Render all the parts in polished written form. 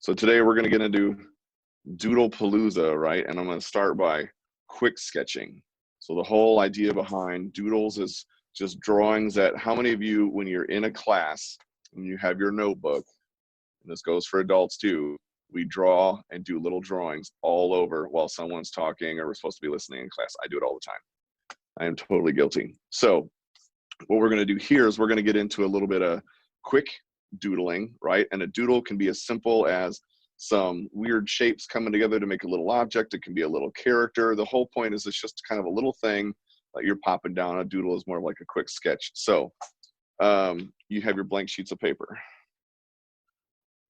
So today we're going to get into Doodlepalooza, right? And I'm going to start by quick sketching. So the whole idea behind doodles is just drawings that, how many of you, when you're in a class and you have your notebook, and this goes for adults too, we draw and do little drawings all over while someone's talking or we're supposed to be listening in class. I do it all the time. I am totally guilty. So what we're going to do here is we're going to get into a little bit of quick doodling, right? And a doodle can be as simple as some weird shapes coming together to make a little object. It can be a little character. The whole point is it's just kind of a little thing that you're popping down. A doodle is more like a quick sketch. So you have your blank sheets of paper,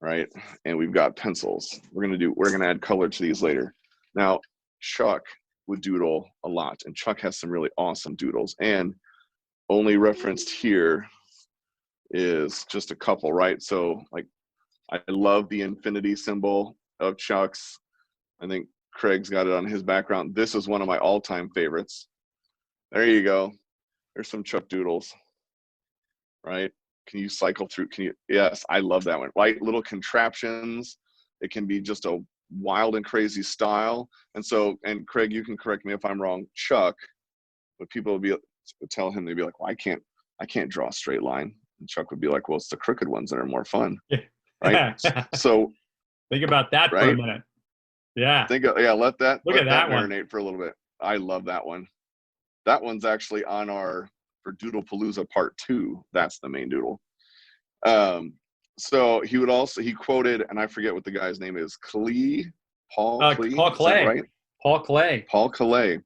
right? And we've got pencils. We're gonna add color to these later. Now, Chuck would doodle a lot, and Chuck has some really awesome doodles, and only referenced here is just a couple, right? So like, I love the infinity symbol of Chuck's. I think Craig's got it on his background. This is one of my all-time favorites. There you go. There's some Chuck doodles, right? Can you cycle through? Can you? Yes, I love that one, right? Little contraptions. It can be just a wild and crazy style. And so, and Craig, you can correct me if I'm wrong. Chuck, what people would tell him, they'd be like, well, I can't draw a straight line. And Chuck would be like, well, it's the crooked ones that are more fun. Right? So think about that for a minute. Yeah. Let that marinate one for a little bit. I love that one. That one's actually on our for Doodlepalooza Part 2. That's the main doodle. So he quoted, and I forget what the guy's name is, Paul Klee, right? Paul Klee,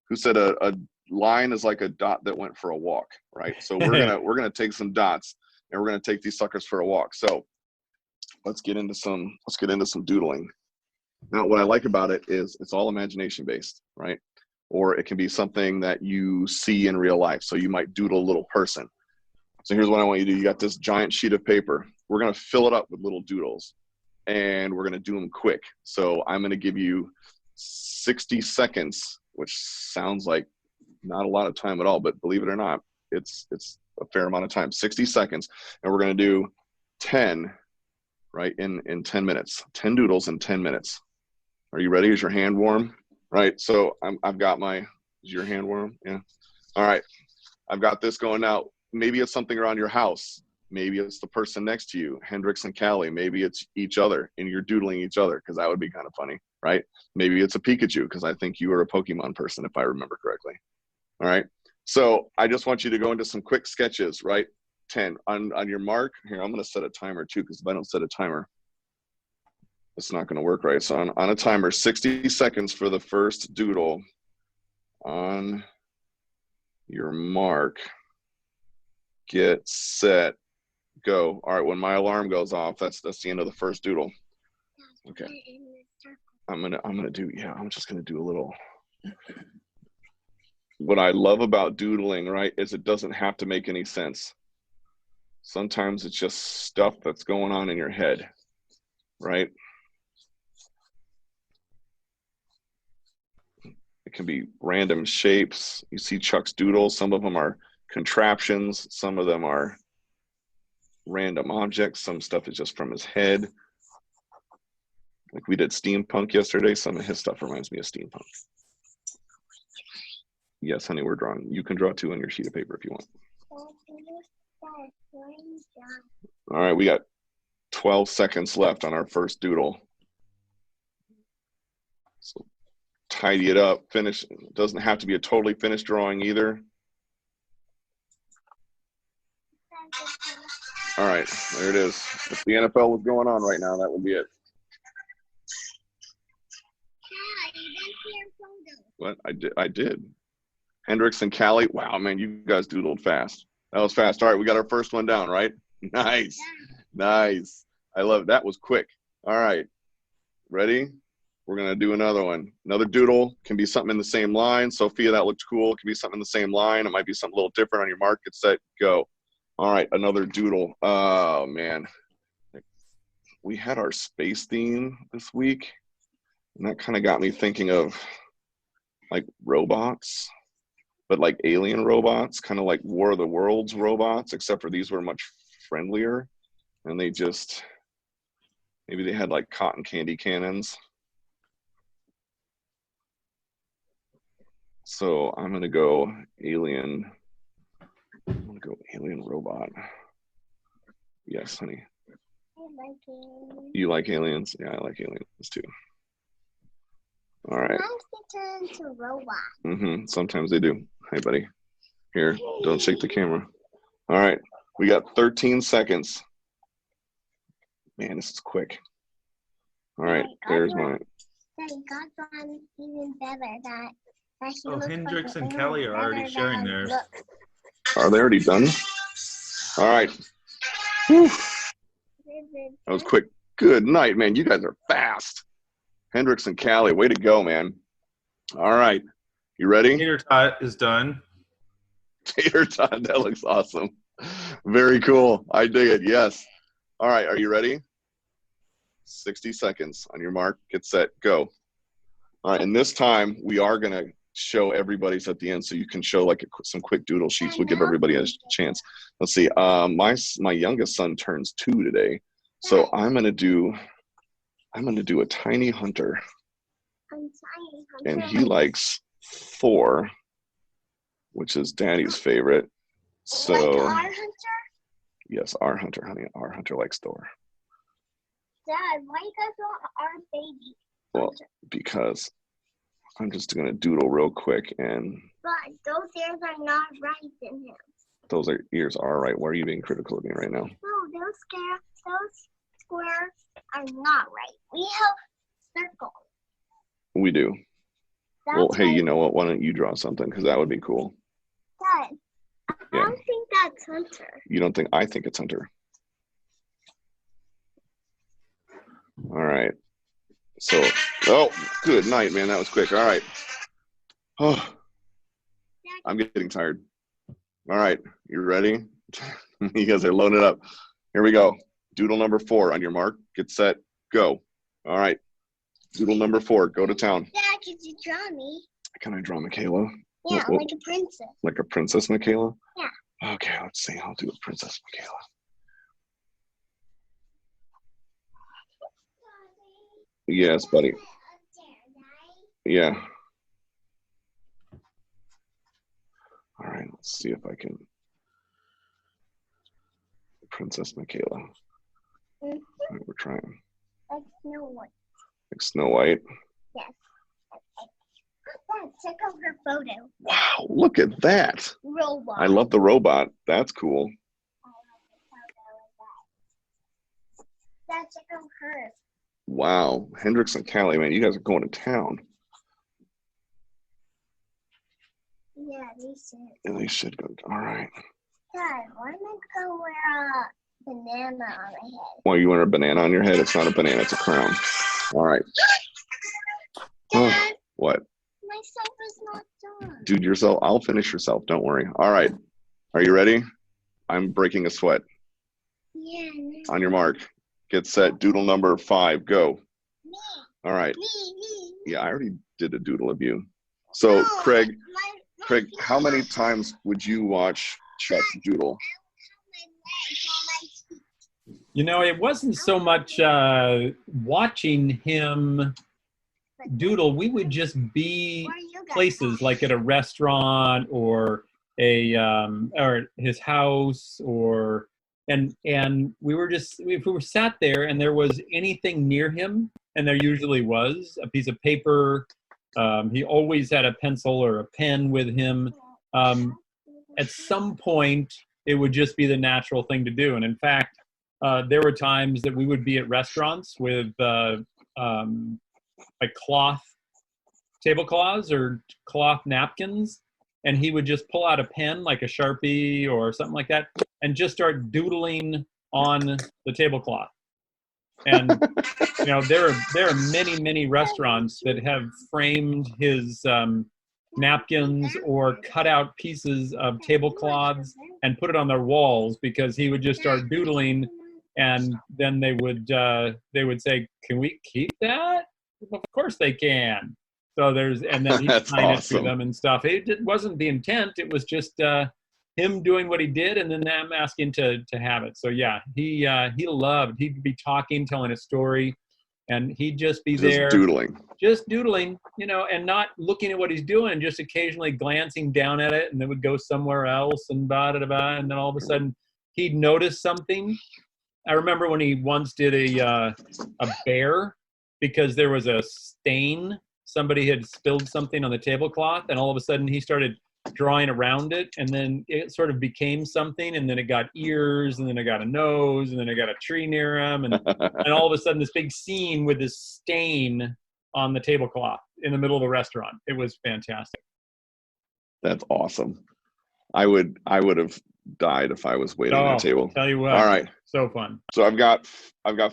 who said a line is like a dot that went for a walk, right? So we're gonna take some dots and we're gonna take these suckers for a walk. So let's get into some doodling. Now, what I like about it is it's all imagination based, right? Or it can be something that you see in real life. So you might doodle a little person. So here's what I want you to do. You got this giant sheet of paper. We're going to fill it up with little doodles, and we're going to do them quick. So I'm going to give you 60 seconds, which sounds like not a lot of time at all, but believe it or not, it's a fair amount of time, 60 seconds. And we're going to do 10, right, in 10 minutes, 10 doodles in 10 minutes. Are you ready? Is your hand warm? Right, so I've got is your hand warm? Yeah. All right, I've got this going now. Maybe it's something around your house. Maybe it's the person next to you, Hendrix and Callie. Maybe it's each other, and you're doodling each other, because that would be kind of funny, right? Maybe it's a Pikachu, because I think you are a Pokemon person, if I remember correctly. All right, so I just want you to go into some quick sketches, right? 10, on your mark. Here, I'm gonna set a timer too, because if I don't set a timer, it's not going to work right. So on a timer, 60 seconds for the first doodle. On your mark, get set, go. All right, when my alarm goes off, that's the end of the first doodle. Okay. I'm just gonna do a little. What I love about doodling, right, is it doesn't have to make any sense. Sometimes it's just stuff that's going on in your head, right? It can be random shapes. You see Chuck's doodles. Some of them are contraptions. Some of them are random objects. Some stuff is just from his head. Like we did steampunk yesterday. Some of his stuff reminds me of steampunk. Yes, honey, we're drawing. You can draw too on your sheet of paper if you want. All right, we got 12 seconds left on our first doodle. So tidy it up, finish. It doesn't have to be a totally finished drawing either. All right, there it is. If the NFL was going on right now, that would be it. What? I did. Hendrix and Callie. Wow, man, you guys doodled fast. That was fast. All right, we got our first one down, right? Nice. Nice. I love it. That was quick. All right. Ready? We're going to do another one. Another doodle can be something in the same line. Sophia, that looked cool. It can be something in the same line. It might be something a little different. On your mark, get set, go. All right, another doodle. Oh, man. We had our space theme this week, and that kind of got me thinking of, like, robots, but like alien robots, kind of like War of the Worlds robots, except for these were much friendlier, and they Maybe they had like cotton candy cannons. So I'm gonna go alien. I'm gonna go alien robot. Yes, honey. I like aliens. You like aliens? Yeah, I like aliens too. All right. Sometimes they turn into robots. Sometimes they do. Hey, buddy. Here, don't shake the camera. All right, we got 13 seconds. Man, this is quick. All right, there's mine. That got one even better. Oh, Hendrix and Kelly are already sharing theirs. Are they already done? All right. Whew. That was quick. Good night, man. You guys are fast. Hendrix and Callie, way to go, man. All right. You ready? Tater tot is done. Tater tot, that looks awesome. Very cool. I dig it. Yes. All right. Are you ready? 60 seconds. On your mark, get set, go. All right. And this time we are going to show everybody's at the end, so you can show like some quick doodle sheets. We'll give everybody a chance. Let's see. My youngest son turns 2 today, so I'm gonna do a tiny hunter, and he likes Thor, which is Daddy's favorite. So like our hunter? Yes, our hunter, honey. Our hunter likes Thor. Dad, why you guys want our baby? Well, because I'm just gonna doodle real quick, and but those ears are not right in him. Those ears are right. Why are you being critical of me right now? No, those squares are not right. We have circles. We do. Well, hey, you know what? Why don't you draw something? Because that would be cool. Dad, I don't think that's Hunter. You don't think? I think it's Hunter. All right. So, oh, good night, man. That was quick. All right. Oh, I'm getting tired. All right. You ready? You guys are loaded up. Here we go. Doodle number 4 on your mark. Get set. Go. All right. Doodle number 4. Go to town. Dad, could you draw me? Can I draw Michaela? Yeah, like a princess. Like a princess Michaela? Yeah. Okay, let's see. I'll do a princess Michaela. Yes, buddy. Yeah. All right, let's see if I can. Princess Michaela. All right, we're trying. Like Snow White. Like Snow White? Yes. Dad, check out her photo. Wow, look at that. Robot. I love the robot. That's cool. Dad, check out her. Wow, Hendrix and Callie, man, you guys are going to town. Yeah, they should. Yeah, they should go. All right. Dad, why don't I go wear a banana on my head? Why you wear a banana on your head? It's not a banana, it's a crown. All right. Dad, what? my self is not done. Dude, yourself. I'll finish yourself. Don't worry. All right. Are you ready? I'm breaking a sweat. Yeah. On your mark. Get set. Doodle number 5. Go. Me. All right. Me. Yeah, I already did a doodle of you. So, Craig, how many times would you watch Chuck Doodle? You know, it wasn't so much watching him doodle. We would just be places like at a restaurant or or his house, or and we were just, if we were sat there and there was anything near him, and there usually was a piece of paper, he always had a pencil or a pen with him. At some point it would just be the natural thing to do. And in fact, there were times that we would be at restaurants with like cloth tablecloths or cloth napkins, and he would just pull out a pen like a Sharpie or something like that and just start doodling on the tablecloth. And you know, there are many restaurants that have framed his napkins or cut out pieces of tablecloths and put it on their walls, because he would just start doodling, and then they would say, "Can we keep that?" Of course they can. So and then he'd sign it to them and stuff. It wasn't the intent. It was just him doing what he did and then them asking to have it. So yeah, he'd be talking, telling a story, and he'd just be there just doodling, you know, and not looking at what he's doing, just occasionally glancing down at it, and then would go somewhere else and and then all of a sudden he'd notice something. I remember when he once did a bear, because there was a stain. Somebody had spilled something on the tablecloth, and all of a sudden he started drawing around it, and then it sort of became something, and then it got ears, and then it got a nose, and then it got a tree near him, and all of a sudden this big scene with this stain on the tablecloth in the middle of the restaurant. It was fantastic. That's awesome. I would have died if I was waiting on the table. Tell you what. All right. So fun. So I've got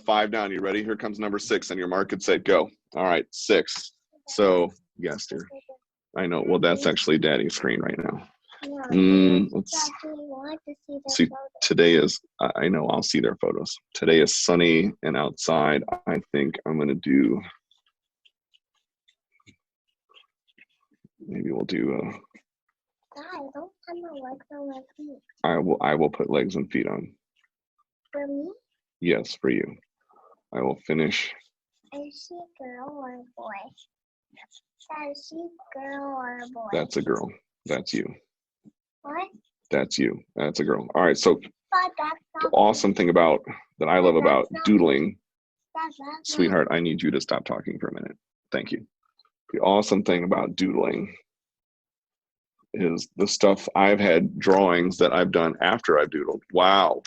5 down. You ready? Here comes number 6 on your mark and set, go. All right, 6. So yes, dear. I know. Well, that's actually Daddy's screen right now. Let's see. Today is, I know, I'll see their photos. Today is sunny and outside. I think I'm going to do, maybe we'll do, don't put my legs on my feet. I will put legs and feet on. For me? Yes, for you. I will finish. Is she a girl or a boy? Is she a girl or a boy? That's a girl. That's you. What? That's you. That's a girl. All right. So the awesome thing that I love about doodling, sweetheart, I need you to stop talking for a minute. Thank you. The awesome thing about doodling is the stuff I've had drawings that I've done after I've doodled. Wow.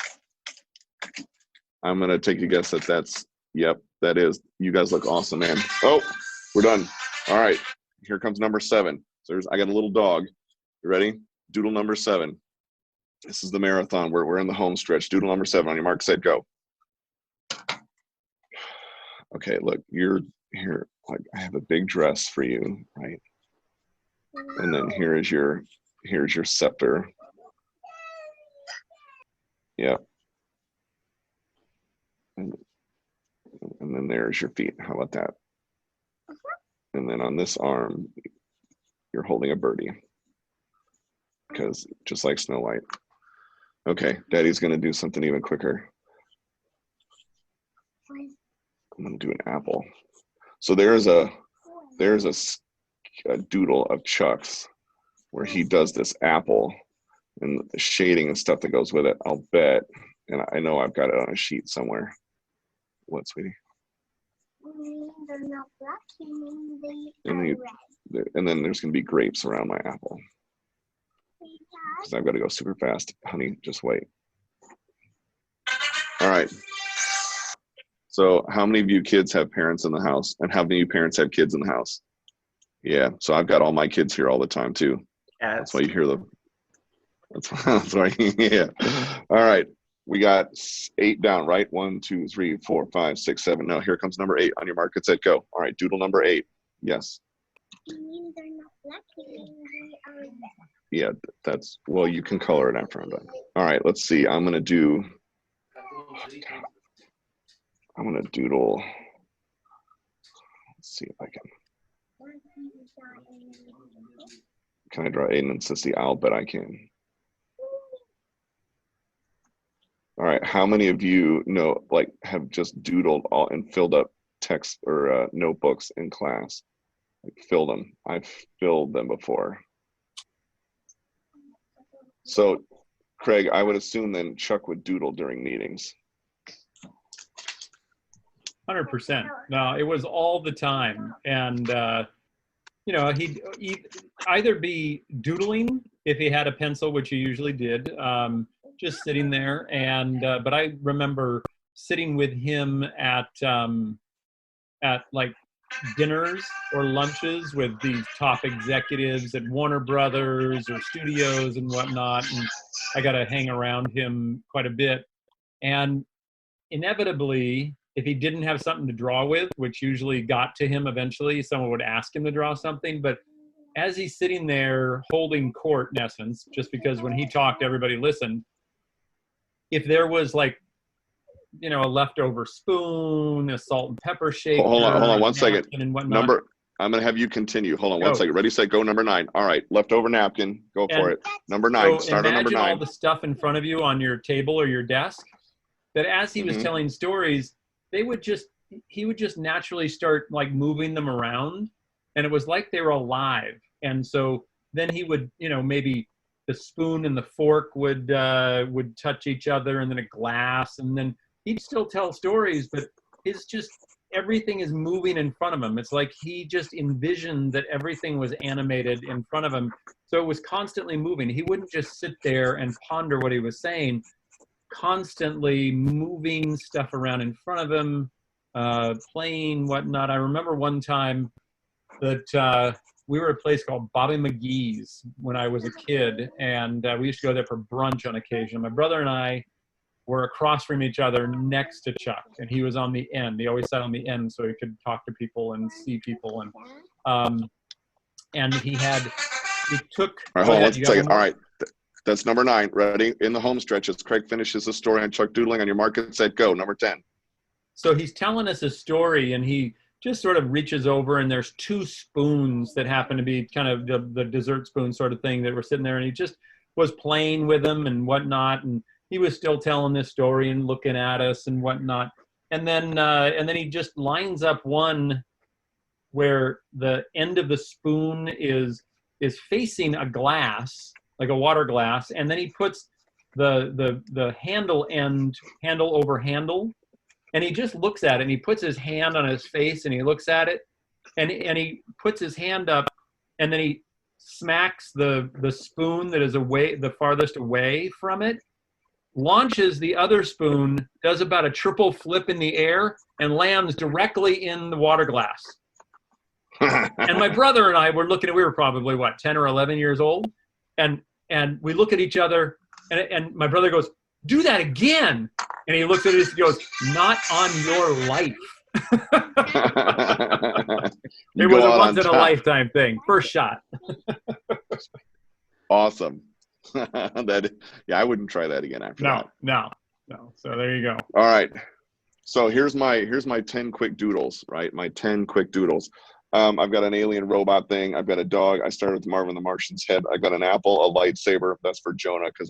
I'm going to take a guess that's, yep, that is. You guys look awesome, man. Oh, we're done. All right. Here comes number 7. So I got a little dog. You ready? Doodle number 7. This is the marathon. We're in the home stretch. Doodle number 7 on your mark, set, go. Okay, look, you're here. Like, I have a big dress for you, right? And then here's your scepter. Yep. And then there's your feet. How about that? And then on this arm, you're holding a birdie. Because just like Snow White. Okay, Daddy's gonna do something even quicker. I'm gonna do an apple. So there's a doodle of Chuck's where he does this apple and the shading and stuff that goes with it, I'll bet. And I know I've got it on a sheet somewhere. What, sweetie? They're not black, and then there's gonna be grapes around my apple. Because I've got to go super fast. Honey, just wait. All right. So how many of you kids have parents in the house? And how many of you parents have kids in the house? Yeah. So I've got all my kids here all the time too. That's why you hear them. That's right. Yeah. All right. We got 8 down, right? 1, 2, 3, 4, 5, 6, 7. No, here comes number 8 on your mark. Set, go. All right. Doodle number 8. Yes. You mean they're not black, you mean they are red. Yeah, that's, well, you can color it after I'm done. All right, let's see. I'm going to doodle. Let's see if I can I draw Aiden and Sissy? I'll bet I can. All right, how many of you know, like, have just doodled all and filled up text or notebooks in class? Like, filled them. I've filled them before. So, Craig, I would assume then Chuck would doodle during meetings. 100%. No, it was all the time. And, you know, he'd either be doodling if he had a pencil, which he usually did, just sitting there. And, but I remember sitting with him at like dinners or lunches with these top executives at Warner Brothers or studios and whatnot, and I got to hang around him quite a bit. And inevitably, if he didn't have something to draw with, which usually got to him eventually, someone would ask him to draw something. But as he's sitting there holding court, in essence, just because when he talked, everybody listened, if there was like, you know, a leftover spoon, a salt and pepper shaker. Hold on 1 second. I'm gonna have you continue. Hold on one second. Ready, set, go. Number 9. All right, leftover napkin. Go for it. Number 9. So start on number 9. Imagine all the stuff in front of you on your table or your desk. That as he was telling stories, he would just naturally start like moving them around, and it was like they were alive. And so then he would, maybe the spoon and the fork would touch each other, and then a glass, and then he'd still tell stories, but it's just everything is moving in front of him. It's like he just envisioned that everything was animated in front of him. So it was constantly moving. He wouldn't just sit there and ponder what he was saying, constantly moving stuff around in front of him, playing whatnot. I remember one time that we were at a place called Bobby McGee's when I was a kid, and we used to go there for brunch on occasion. My brother and I were across from each other next to Chuck, and he was on the end. He always sat on the end so he could talk to people and see people. And he took. All right, hold on one second. All right, that's number 9. Ready? In the home stretch, as Craig finishes the story on Chuck Doodling, on your mark, get set, go. Number 10. So he's telling us a story, and he just sort of reaches over, and there's 2 spoons that happen to be kind of the dessert spoon sort of thing that were sitting there, and he just was playing with them and whatnot, and he was still telling this story and looking at us and whatnot. And then he just lines up one where the end of the spoon is facing a glass, like a water glass, and then he puts the handle over handle, and he just looks at it, and he puts his hand on his face, and he looks at it, and he puts his hand up, and then he smacks the spoon that is the farthest away from it, launches the other spoon, does about a triple flip in the air, and lands directly in the water glass. And my brother and I were looking at, we were probably, 10 or 11 years old, and we look at each other, and my brother goes, "Do that again." And he looks at us and goes, "Not on your life." It was a once-in-a-lifetime thing. First shot. Awesome. I wouldn't try that again after that. No. So there you go. All right. So here's my 10 quick doodles, right? My 10 quick doodles. I've got an alien robot thing. I've got a dog. I started with Marvin the Martian's head. I've got an apple, a lightsaber. That's for Jonah because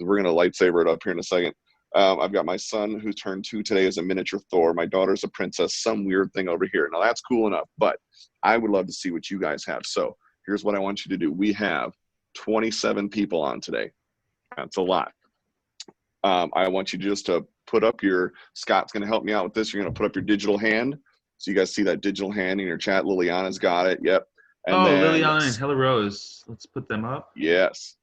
we're gonna lightsaber it up here in a second. I've got my son who turned 2 today as a miniature Thor. My daughter's a princess. Some weird thing over here. Now that's cool enough, but I would love to see what you guys have. So here's what I want you to do. We have 27 people on today. That's a lot. I want you just to put up Scott's going to help me out with this. You're going to put up your digital hand. So you guys see that digital hand in your chat. Liliana's got it. Yep. And Liliana and Hella Rose. Let's put them up. Yes.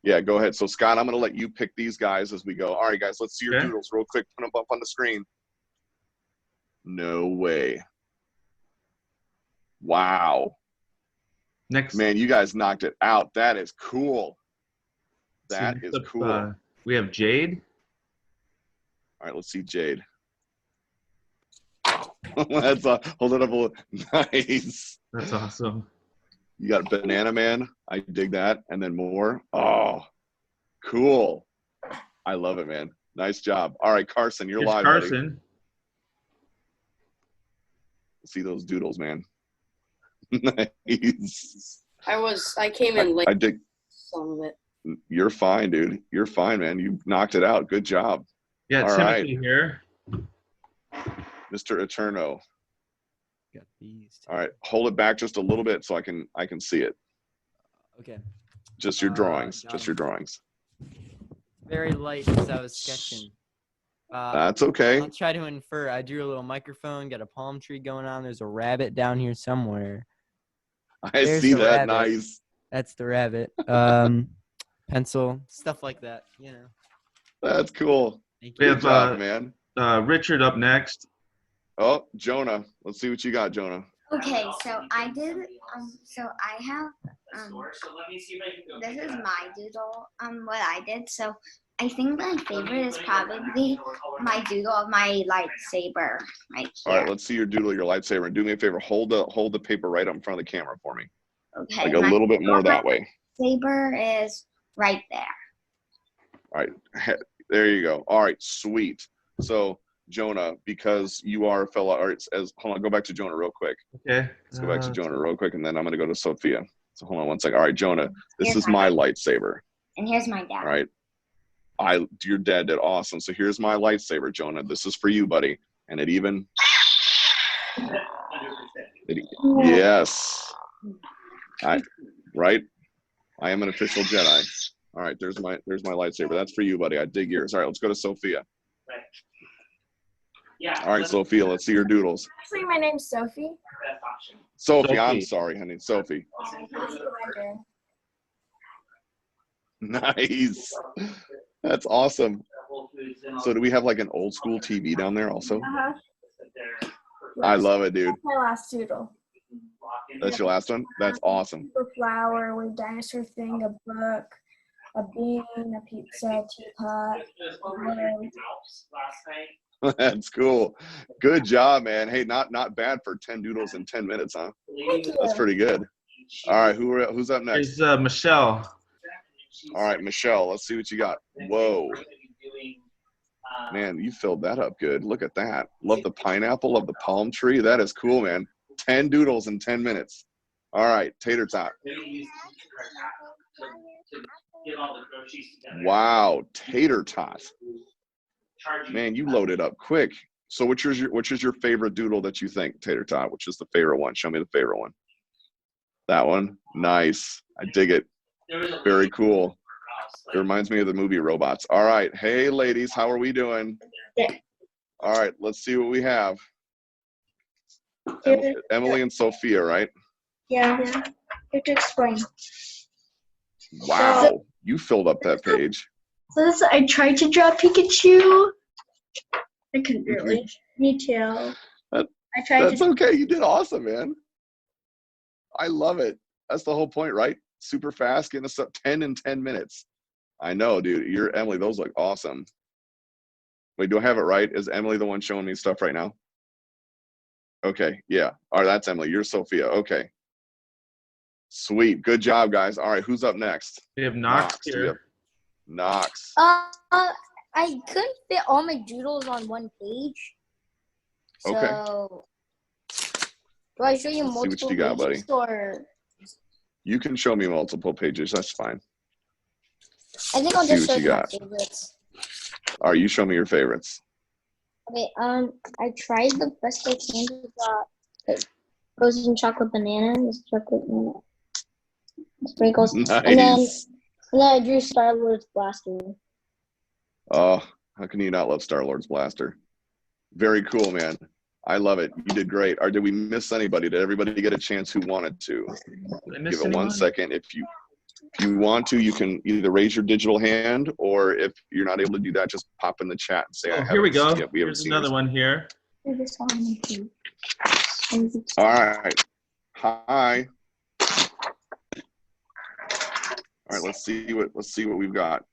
Yeah, go ahead. So Scott, I'm going to let you pick these guys as we go. All right, guys, let's see your doodles real quick. Put them up on the screen. No way. Wow. Next. Man, you guys knocked it out. That is cool. That is cool. We have Jade. All right, let's see Jade. Hold it up a little. Nice. That's awesome. You got Banana Man. I dig that. And then more. Oh, cool. I love it, man. Nice job. All right, Carson, you're live. Carson. Buddy. See those doodles, man. Nice. I came in late. I dig some of it. You're fine, dude. You're fine, man. You knocked it out. Good job. Yeah, all Timothy right. Here. Mr. Eterno. Got these. All right, hold it back just a little bit so I can see it. Okay. Just your drawings. Just your drawings. Very light because I was sketching. That's okay. I'll try to infer. I drew a little microphone, got a palm tree going on. There's a rabbit down here somewhere. There's see that. Rabbit. Nice. That's the rabbit. Pencil, stuff like that, you know. That's cool. Good job, man. Richard up next. Oh, Jonah. Let's see what you got, Jonah. Okay, so I did. So I have. This is my doodle. What I did. So I think my favorite is probably my doodle of my lightsaber right here. All right, let's see your doodle, your lightsaber, and do me a favor. Hold the paper right up in front of the camera for me. Okay. Like a little bit more that way. Saber is right there. All right, there you go. All right, sweet. So Jonah, because you are a fellow arts. Hold on, go back to Jonah real quick. Okay. Let's go back to Jonah real quick, and then I'm going to go to Sophia. So hold on one second. All right, Jonah, this is my lightsaber. And here's my dad. All right. Your dad did awesome. So here's my lightsaber, Jonah. This is for you, buddy. And it even. Yes. Right. I am an official Jedi. All right. There's my lightsaber. That's for you, buddy. I dig yours. All right. Let's go to Sophia. All right, Sophia. Let's see your doodles. Actually, my name's Sophie. Sophie. I'm sorry, honey. Sophie. Nice. That's awesome. So do we have like an old school TV down there also? Uh-huh. I love it, dude. That's my last doodle. That's your last one? That's awesome. A flower, a dinosaur thing, a book, a bean, a pizza, teapot. That's cool. Good job, man. Hey, not bad for 10 doodles in 10 minutes, huh? That's pretty good. All right, who's up next? It's Michelle. All right, Michelle, let's see what you got. Whoa. Man, you filled that up good. Look at that. Love the pineapple, love the palm tree. That is cool, man. 10 doodles in 10 minutes. All right, tater tot. Wow, tater tot. Man, you loaded up quick. So which is your favorite doodle that you think, tater tot? Which is the favorite one? Show me the favorite one. That one? Nice. I dig it. Very cool. It reminds me of the movie Robots. All right. Hey, ladies, how are we doing? All right. Let's see what we have. Emily and Sophia, right? Yeah. You have to explain. Wow. You filled up that page. So this, I tried to draw Pikachu. I couldn't really. Me too. That's okay. You did awesome, man. I love it. That's the whole point, right? Super fast, getting us up 10 in 10 minutes. I know, dude. You're Emily. Those look awesome. Wait, do I have it right? Is Emily the one showing me stuff right now? Okay, yeah. All right, that's Emily. You're Sophia. Okay. Sweet. Good job, guys. All right, who's up next? We have Knox here. Knox. I couldn't fit all my doodles on one page. So, okay. Do I show you Let's multiple see what you got, pages buddy. or? You can show me multiple pages. That's fine. I think I'll See just what show you you my got. favorites. All right, you show me your favorites. Okay, I tried the best I can to draw the frozen chocolate banana, this chocolate sprinkles, Nice. and then I drew Star-Lord's blaster. Oh, how can you not love Star-Lord's blaster? Very cool, man. I love it. You did great. Or did we miss anybody? Did everybody get a chance who wanted to? Give it 1 second. If you want to, you can either raise your digital hand, or if you're not able to do that, just pop in the chat and say, here we go. Here's another one here. All right. Hi. All right, let's see what we've got.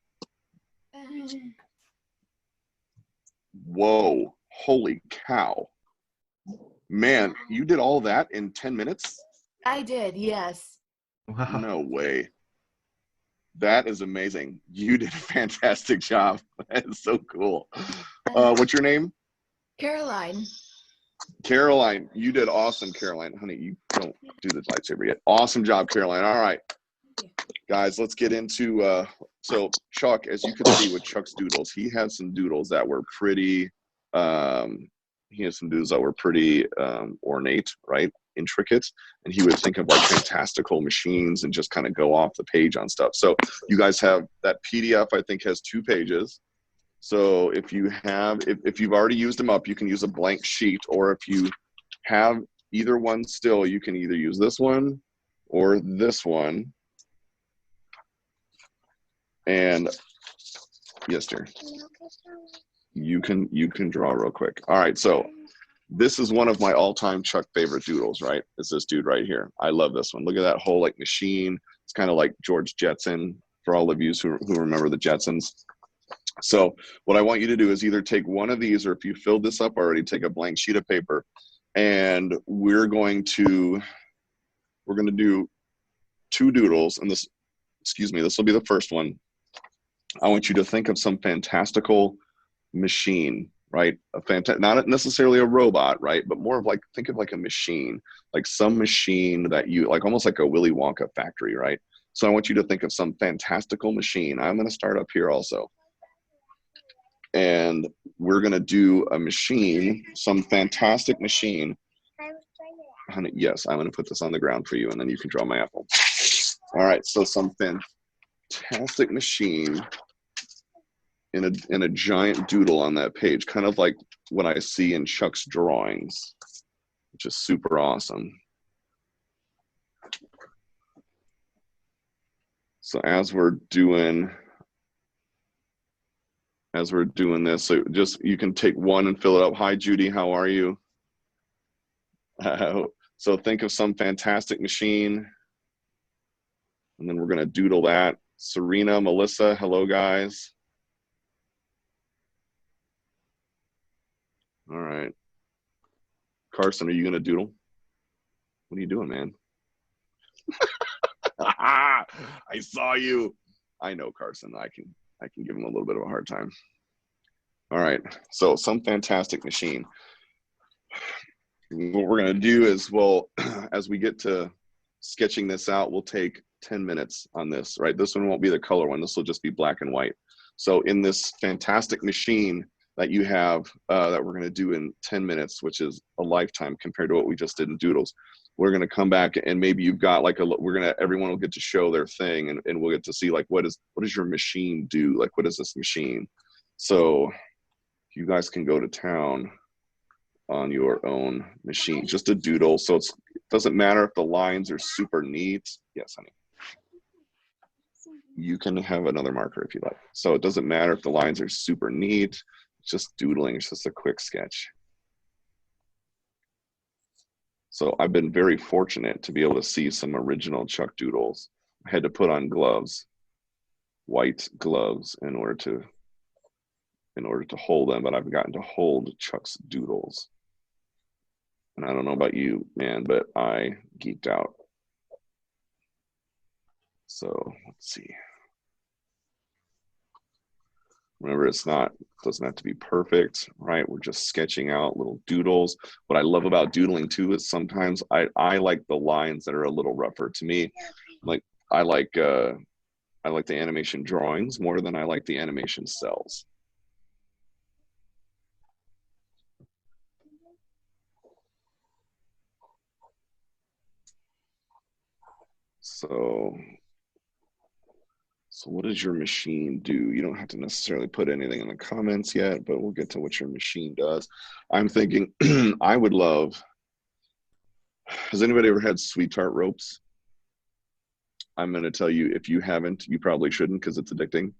Whoa, holy cow. Man, you did all that in 10 minutes? I did, yes. Wow. No way. That is amazing. You did a fantastic job. That is so cool. What's your name? Caroline. Caroline, you did awesome, Caroline. Honey, you don't do the lightsaber yet. Awesome job, Caroline. All right. Guys, let's get into, so Chuck, as you can see with Chuck's doodles, he has some doodles that were pretty, ornate, right? Intricate, and he would think of like fantastical machines and just kind of go off the page on stuff. So you guys have that PDF, I think, has 2 pages. So if you have, if you've already used them up, you can use a blank sheet, or if you have either one still, you can either use this one or this one. And yes, dear, you can draw real quick. All right, so this is one of my all-time Chuck favorite doodles, right? It's this dude right here. I love this one. Look at that whole like machine. It's kind of like George Jetson for all of you who remember the Jetsons. So what I want you to do is either take one of these, or if you filled this up already, take a blank sheet of paper, and we're going to do 2 doodles, and this will be the first one. I want you to think of some fantastical machine, right? Not necessarily a robot, right? But more of like, think of like a machine, like some machine that you, like almost like a Willy Wonka factory, right? So I want you to think of some fantastical machine. I'm going to start up here also. And we're going to do a machine, some fantastic machine. Honey, yes, I'm going to put this on the ground for you, and then you can draw my apple. All right, so some fantastic machine in a giant doodle on that page, kind of like what I see in Chuck's drawings, which is super awesome. So as we're doing this, so just, you can take one and fill it up. Hi, Judy, how are you? So think of some fantastic machine, and then we're going to doodle that. Serena, Melissa, hello, guys. All right. Carson, are you going to doodle? What are you doing, man? I saw you. I know, Carson. I can give him a little bit of a hard time. All right. So some fantastic machine. What we're going to do is, well, as we get to sketching this out, we'll take 10 minutes on this, right? This one won't be the color one. This will just be black and white. So in this fantastic machine that you have, that we're going to do in 10 minutes, which is a lifetime compared to what we just did in doodles, we're going to come back, and maybe you've got like everyone will get to show their thing, and we'll get to see like, what does your machine do? Like, what is this machine? So you guys can go to town on your own machine, just a doodle. So it doesn't matter if the lines are super neat. Yes, honey. You can have another marker if you like. So it doesn't matter if the lines are super neat. It's just doodling. It's just a quick sketch. So I've been very fortunate to be able to see some original Chuck doodles. I had to put on gloves, white gloves, in order to hold them, but I've gotten to hold Chuck's doodles. And I don't know about you, man, but I geeked out. So let's see. Remember, doesn't have to be perfect, right? We're just sketching out little doodles. What I love about doodling too is sometimes I like the lines that are a little rougher. To me, like I like the animation drawings more than I like the animation cells. So what does your machine do? You don't have to necessarily put anything in the comments yet, but we'll get to what your machine does. I'm thinking I would love, has anybody ever had sweetheart ropes? I'm going to tell you, if you haven't, you probably shouldn't, because it's addicting.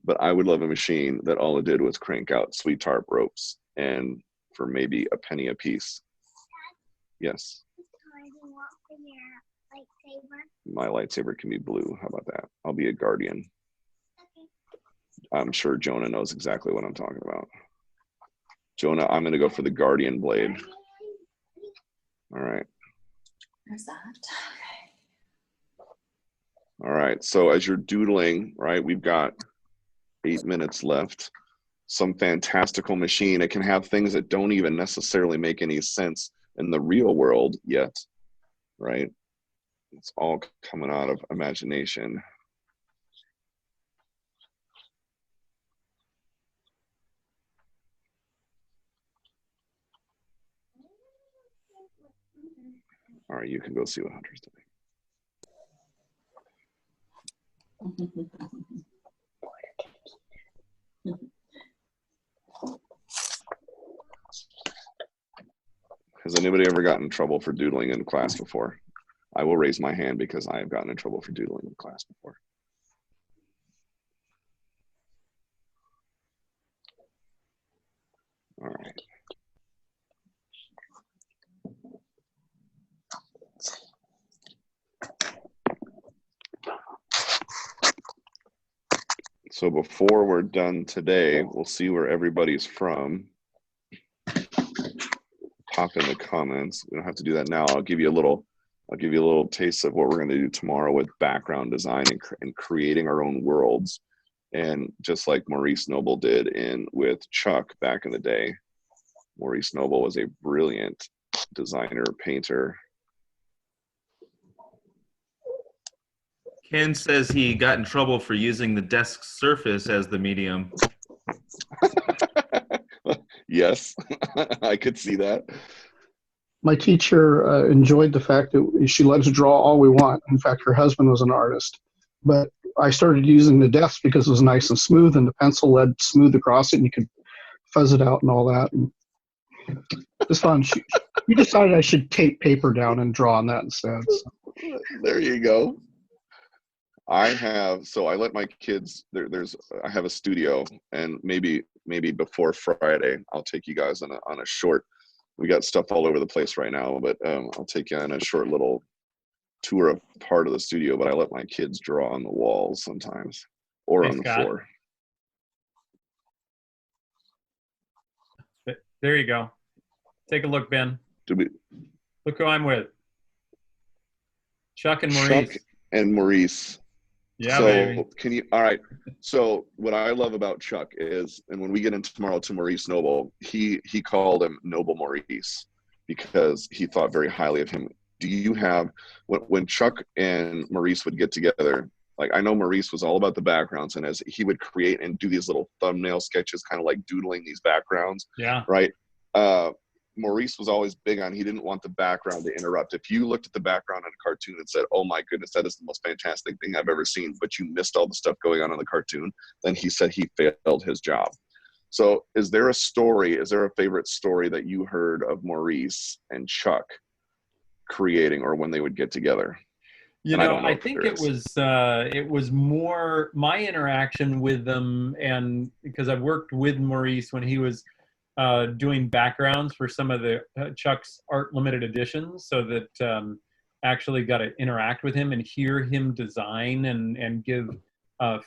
But I would love a machine that all it did was crank out sweetheart ropes, and for maybe a penny a piece. Yes. My lightsaber can be blue. How about that? I'll be a guardian. Okay. I'm sure Jonah knows exactly what I'm talking about. Jonah, I'm going to go for the guardian blade. All right. There's that. All right. So as you're doodling, right, we've got 8 minutes left. Some fantastical machine. It can have things that don't even necessarily make any sense in the real world yet, right? It's all coming out of imagination. All right, you can go see what Hunter's doing. Has anybody ever gotten in trouble for doodling in class before? I will raise my hand because I have gotten in trouble for doodling in class before. All right. So before we're done today, we'll see where everybody's from. Pop in the comments. We don't have to do that now. I'll give you a little taste of what we're going to do tomorrow with background design and creating our own worlds. And just like Maurice Noble did with Chuck back in the day, Maurice Noble was a brilliant designer, painter. Ken says he got in trouble for using the desk surface as the medium. Yes, I could see that. My teacher enjoyed the fact that she let us draw all we want. In fact, her husband was an artist. But I started using the desk because it was nice and smooth, and the pencil led smooth across it, and you could fuzz it out and all that. And it's fun. You decided I should tape paper down and draw on that instead. So. There you go. I let my kids, I have a studio, and maybe before Friday, I'll take you guys on a short, we got stuff all over the place right now, but I'll take you on a short little tour of part of the studio, but I let my kids draw on the walls sometimes, or on the floor. There you go. Take a look, Ben. Look who I'm with. Chuck and Maurice. Chuck and Maurice. Yeah, so baby. All right. So what I love about Chuck is, and when we get in tomorrow to Maurice Noble, he called him Noble Maurice because he thought very highly of him. Do you have, when Chuck and Maurice would get together, like I know Maurice was all about the backgrounds, and as he would create and do these little thumbnail sketches, kind of like doodling these backgrounds. Yeah. Right. Maurice was always big on, he didn't want the background to interrupt. If you looked at the background on a cartoon and said, oh my goodness, that is the most fantastic thing I've ever seen, but you missed all the stuff going on in the cartoon, then he said he failed his job. So is there a favorite story that you heard of Maurice and Chuck creating, or when they would get together? You know, I think it was more my interaction with them, and because I've worked with Maurice when he was doing backgrounds for some of the Chuck's art limited editions, so that actually got to interact with him and hear him design and give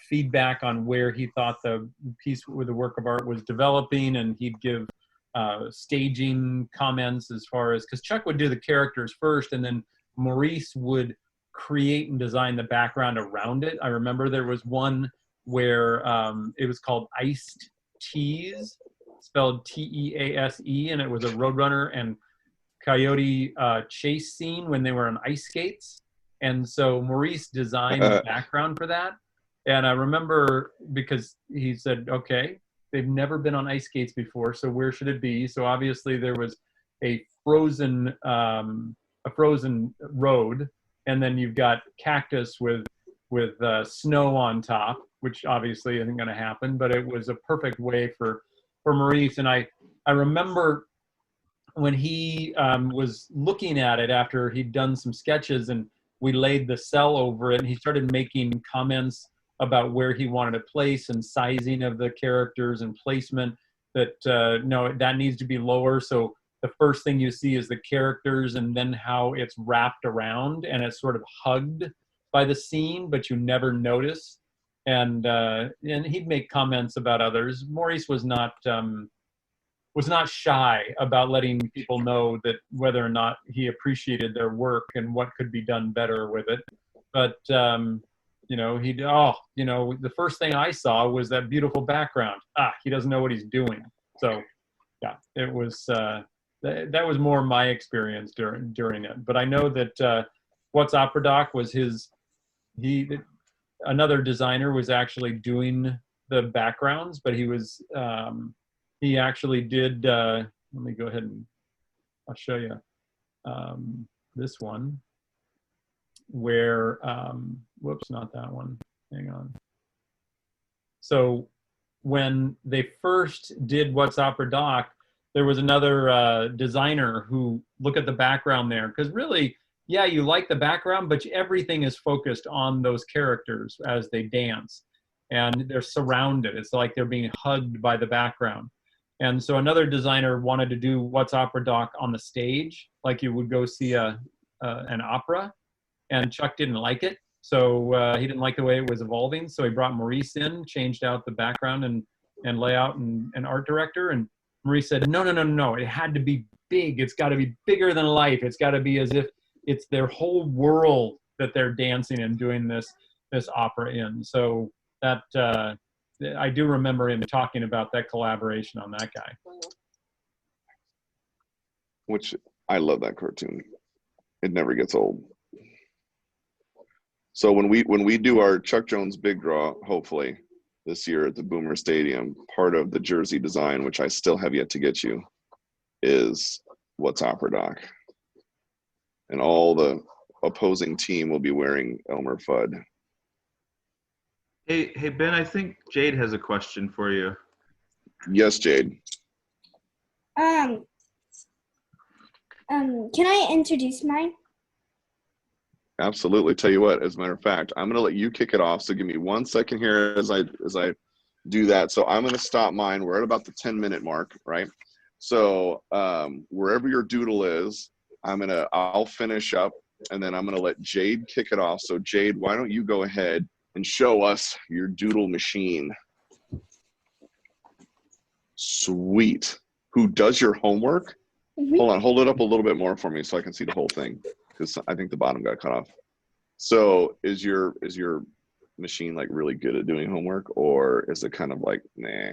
feedback on where he thought the piece with the work of art was developing, and he'd give staging comments as far as, because Chuck would do the characters first, and then Maurice would create and design the background around it. I remember there was one where it was called Iced Tease, spelled T-E-A-S-E, and it was a Roadrunner and Coyote chase scene when they were on ice skates. And so Maurice designed the background for that. And I remember, because he said, okay, they've never been on ice skates before, so where should it be? So obviously there was a frozen road, and then you've got cactus with snow on top, which obviously isn't going to happen, but it was a perfect way for Maurice. And I remember when he was looking at it after he'd done some sketches, and we laid the cell over it, and he started making comments about where he wanted to place and sizing of the characters and placement, that no, that needs to be lower. So the first thing you see is the characters, and then how it's wrapped around and it's sort of hugged by the scene, but you never notice. And he'd make comments about others. Maurice was not shy about letting people know that whether or not he appreciated their work and what could be done better with it. But you know, the first thing I saw was that beautiful background. He doesn't know what he's doing. So yeah, it was that was more my experience during it. But I know that What's Opera Doc was another designer was actually doing the backgrounds, but he actually did, let me go ahead and I'll show you this one where, whoops, not that one, hang on. So when they first did What's Opera Doc, there was another designer who looked at the background there, because really, yeah, you like the background, but everything is focused on those characters as they dance, and they're surrounded. It's like they're being hugged by the background. And so another designer wanted to do What's Opera Doc on the stage, like you would go see an opera, and Chuck didn't like it. So he didn't like the way it was evolving. So he brought Maurice in, changed out the background and layout and art director. And Maurice said, no, it had to be big. It's got to be bigger than life. It's got to be as if it's their whole world that they're dancing and doing this opera in. So that I do remember him talking about that collaboration on that guy. Which I love that cartoon. It never gets old. So when we do our Chuck Jones Big Draw, hopefully this year at the Boomer Stadium, part of the jersey design, which I still have yet to get you, is What's Opera Doc. And all the opposing team will be wearing Elmer Fudd. Hey Ben, I think Jade has a question for you. Yes, Jade. Can I introduce mine? Absolutely. Tell you what, as a matter of fact, I'm going to let you kick it off. So give me 1 second here as I do that. So I'm going to stop mine. We're at about the 10-minute mark, right? So wherever your doodle is, I'll finish up, and then I'm going to let Jade kick it off. So Jade, why don't you go ahead and show us your doodle machine? Sweet. Who does your homework? Mm-hmm. Hold on, hold it up a little bit more for me so I can see the whole thing, because I think the bottom got cut off. So is your machine like really good at doing homework, or is it kind of like, nah?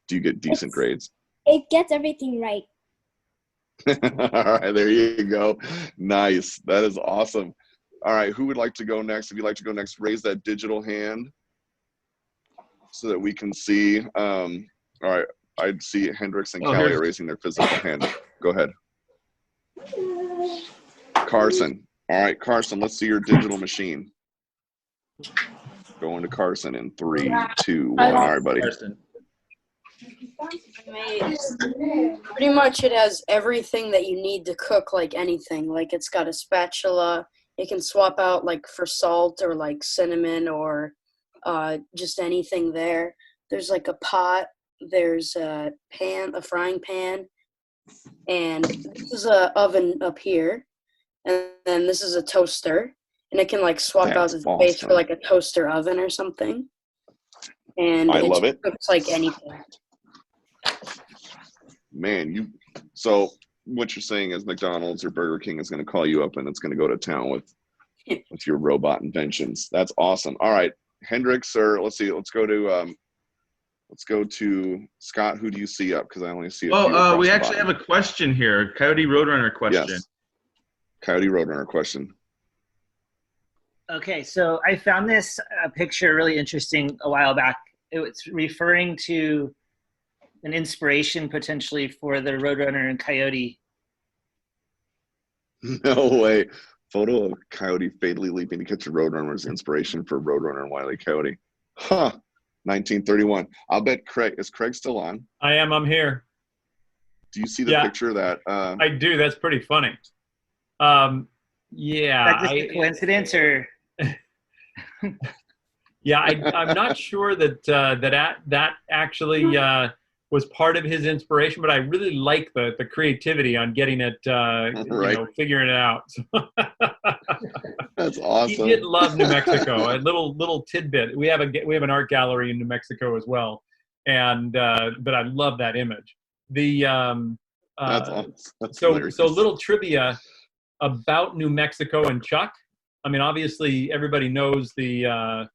Do you get decent grades? It gets everything right. All right, there you go. Nice. That is awesome. All right, who would like to go next? If you'd like to go next, raise that digital hand so that we can see. All right, I'd see Hendrix and Callie are raising their physical hand. Go ahead. Carson. All right, Carson, let's see your digital machine. Going to Carson in 3, 2, 1. All right, buddy. Carson. Pretty much it has everything that you need to cook like anything. Like it's got a spatula. It can swap out like for salt or like cinnamon or just anything there. There's like a pot. There's a pan, a frying pan. And this is a oven up here. And then this is a toaster. And it can like swap out the space for like a toaster oven or something. And I love it. Cooks like anything. Man, so what you're saying is McDonald's or Burger King is going to call you up and it's going to go to town with your robot inventions. That's awesome. All right, Hendrix, or let's see, let's go to Scott. Who do you see up? Because I only see. We actually have a question here. Coyote Roadrunner question. Yes. Coyote Roadrunner question. Okay, so I found this picture really interesting a while back. It was referring to an inspiration potentially for the Roadrunner and Coyote. No way. Photo of Coyote fatally leaping to catch a Roadrunner was inspiration for Roadrunner and Wile E. Coyote. Huh. 1931. I'll bet Craig. Is Craig still on? I am. I'm here. Do you see the picture that? I do. That's pretty funny. Yeah. Is that just a coincidence or? Yeah, I'm not sure that actually was part of his inspiration, but I really like the creativity on getting it, figuring it out. That's awesome. He did love New Mexico. A little tidbit. We have an art gallery in New Mexico as well, and but I love that image. That's awesome. So little trivia about New Mexico and Chuck. I mean, obviously everybody knows the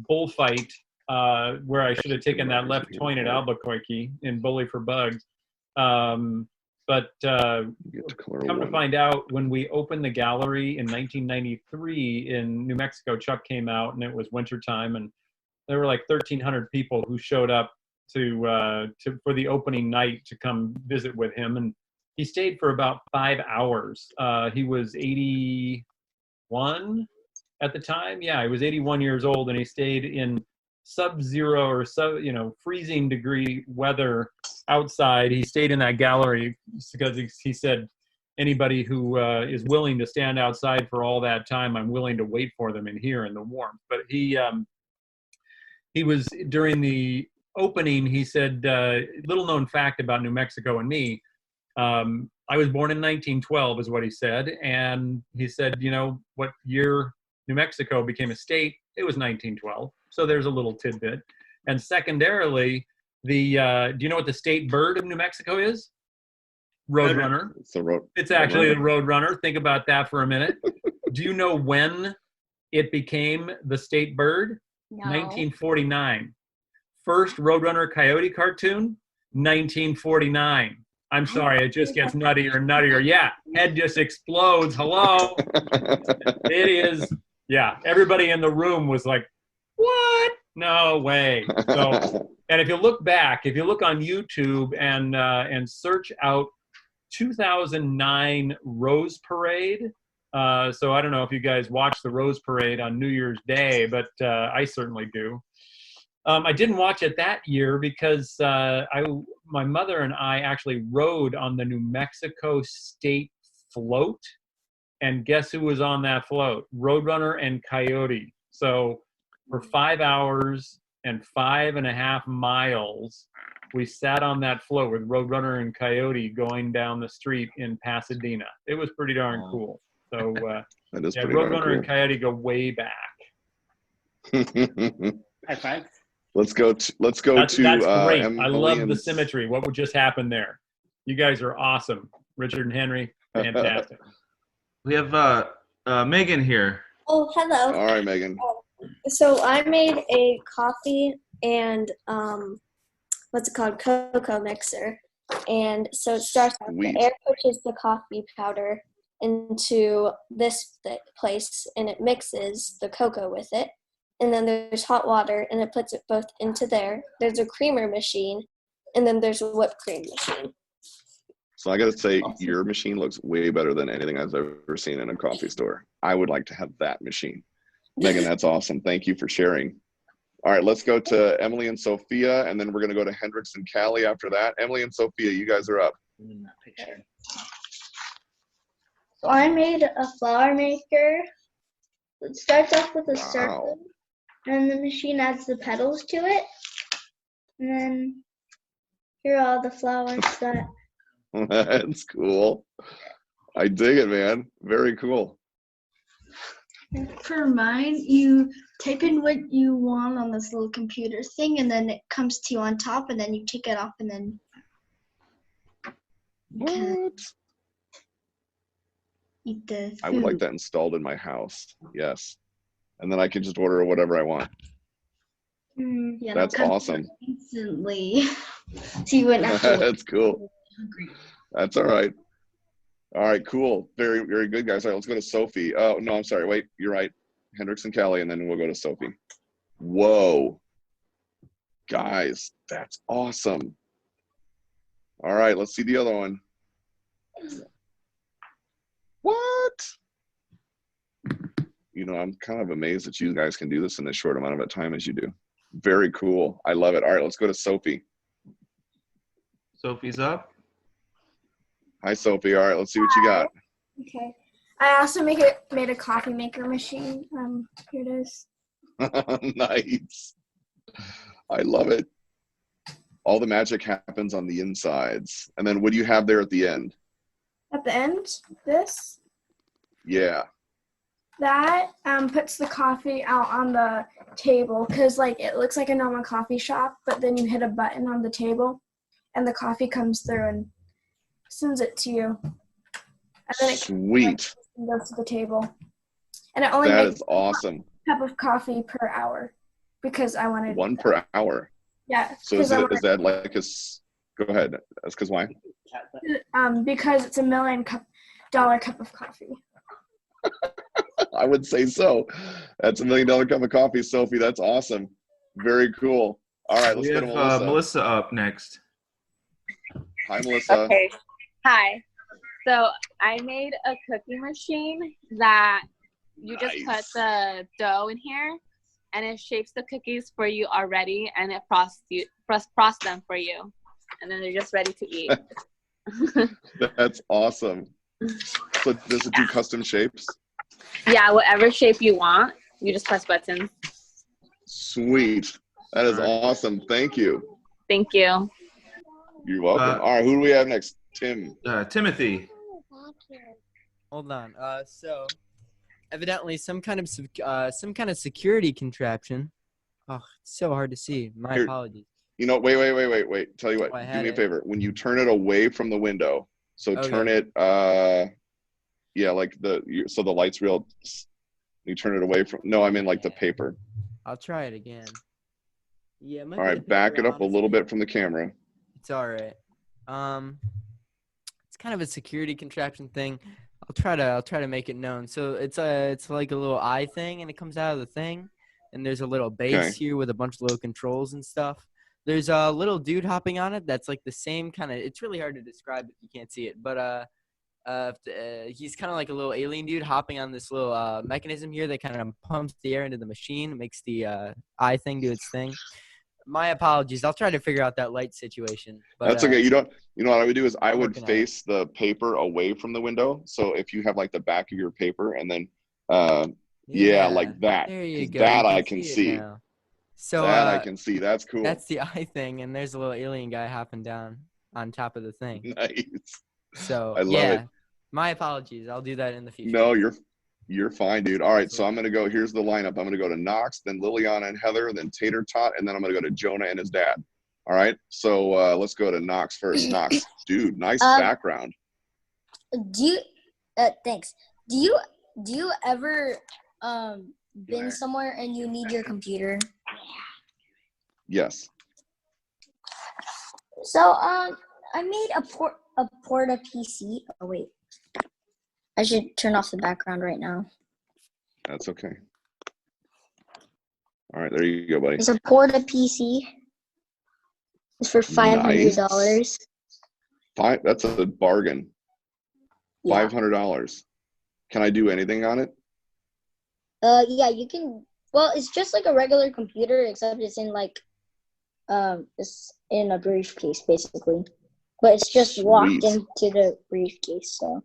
bullfight where I should have taken that left point at Albuquerque in Bully for Bugs. But come to find out, when we opened the gallery in 1993 in New Mexico, Chuck came out, and it was wintertime, and there were like 1,300 people who showed up for the opening night to come visit with him, and he stayed for about 5 hours. He was 81 at the time. Yeah, he was 81 years old, and he stayed in sub-zero or freezing degree weather outside. He stayed in that gallery because he said, anybody who is willing to stand outside for all that time, I'm willing to wait for them in here in the warmth. But he was, during the opening, he said, little known fact about New Mexico and me, I was born in 1912 is what he said. And he said, what year New Mexico became a state? It was 1912. So there's a little tidbit. And secondarily, do you know what the state bird of New Mexico is? Roadrunner. It's actually the Roadrunner. Think about that for a minute. Do you know when it became the state bird? No. 1949. First Roadrunner Coyote cartoon, 1949. I'm sorry, it just gets nuttier and nuttier. Yeah, head just explodes. Hello. It is. Yeah, everybody in the room was like, what? No way. So, and if you look back, if you look on YouTube and search out 2009 Rose Parade. So I don't know if you guys watch the Rose Parade on New Year's Day, but I certainly do. I didn't watch it that year because my mother and I actually rode on the New Mexico State float. And guess who was on that float? Roadrunner and Coyote. So for 5 hours and 5.5 miles, we sat on that float with Roadrunner and Coyote going down the street in Pasadena. It was pretty darn cool. So that is yeah, pretty darn Roadrunner cool. and Coyote go way back. High five. Let's go to That's great. Emily I love and the symmetry. What would just happen there? You guys are awesome. Richard and Henry, fantastic. We have Megan here. Oh, hello. All right, Megan. So I made a coffee and what's it called, cocoa mixer. And so it starts off, the air pushes the coffee powder into this place and it mixes the cocoa with it. And then there's hot water and it puts it both into there. There's a creamer machine and then there's a whipped cream machine. So I got to say, your machine looks way better than anything I've ever seen in a coffee store. I would like to have that machine. Megan, that's awesome. Thank you for sharing. All right, let's go to Emily and Sophia, and then we're going to go to Hendrix and Callie after that. Emily and Sophia, you guys are up. So I made a flower maker. It starts off with a circle, and the machine adds the petals to it. And then here are all the flowers that... That's cool. I dig it, man. Very cool. For mine, you type in what you want on this little computer thing, and then it comes to you on top, and then you take it off, and then... What? Eat the food. I would like that installed in my house. Yes. And then I can just order whatever I want. Yeah, that's awesome. Instantly. So you wouldn't have to... That's cool. That's all right. All right, cool. Very, very good, guys. All right, let's go to Sophie. Oh, no, I'm sorry. Wait, you're right. Hendrix and Callie, and then we'll go to Sophie. Whoa. Guys, that's awesome. All right, let's see the other one. What? You know, I'm kind of amazed that you guys can do this in as short amount of time as you do. Very cool. I love it. All right, let's go to Sophie. Sophie's up. Hi, Sophie. All right, let's see what you got. Okay. I also made a coffee maker machine. Here it is. Nice. I love it. All the magic happens on the insides. And then what do you have there at the end? At the end, this. Yeah. That puts the coffee out on the table because, like, it looks like a normal coffee shop, but then you hit a button on the table, and the coffee comes through and sends it to you. And then it goes to the table. And it only makes awesome. a cup of coffee per hour because I wanted one per hour. Yeah. So is that like a? Go ahead. That's because why? Because it's $1 million cup of coffee. I would say so. That's $1 million cup of coffee, Sophie. That's awesome. Very cool. All right, let's go to Melissa. Melissa up next. Hi, Melissa. Okay. Hi. So I made a cookie machine that you just put the dough in here, and it shapes the cookies for you already, and it frosts them for you, and then they're just ready to eat. That's awesome. So does it do custom shapes? Yeah, whatever shape you want, you just press buttons. Sweet. That is awesome. Thank you. Thank you. You're welcome. All right, who do we have next? Timothy. Hold on. So evidently some kind of security contraption. Oh, it's so hard to see. My apologies. You know, wait. Tell you what, do me a favor. When you turn it away from the window, so turn it, yeah, like so the light's real, you turn it away from, no, I mean like the paper. I'll try it again. Yeah. All right, back it up a little bit from the camera. It's all right. It's kind of a security contraption thing. I'll try to make it known. So it's like a little eye thing, and it comes out of the thing, and there's a little base here with a bunch of little controls and stuff. There's a little dude hopping on it that's like the same kind of. It's really hard to describe if you can't see it, but he's kind of like a little alien dude hopping on this little mechanism here that kind of pumps the air into the machine, makes the eye thing do its thing. My apologies. I'll try to figure out that light situation. But, that's okay. You know what I would do is I would face the paper away from the window. So if you have like the back of your paper and then, like that. There you go. That I can see. So that I can see. That's cool. That's the eye thing, and there's a little alien guy hopping down on top of the thing. Nice. So I love it. My apologies. I'll do that in the future. No, you're fine, dude. All right, so I'm gonna go. Here's the lineup. I'm gonna go to Knox, then Liliana and Heather, then Tater Tot, and then I'm gonna go to Jonah and his dad. All right. So let's go to Knox first. Knox, dude, nice background. Thanks. Do you ever been somewhere and you need your computer? Yes. So I made a Porta PC. Oh wait. I should turn off the background right now. That's okay. All right, there you go, buddy. It's a Porta PC. It's for $500. Nice. That's a bargain. Yeah. $500. Can I do anything on it? Yeah, you can. Well, it's just like a regular computer, except it's in like, it's in a briefcase basically. But it's just locked into the briefcase, so.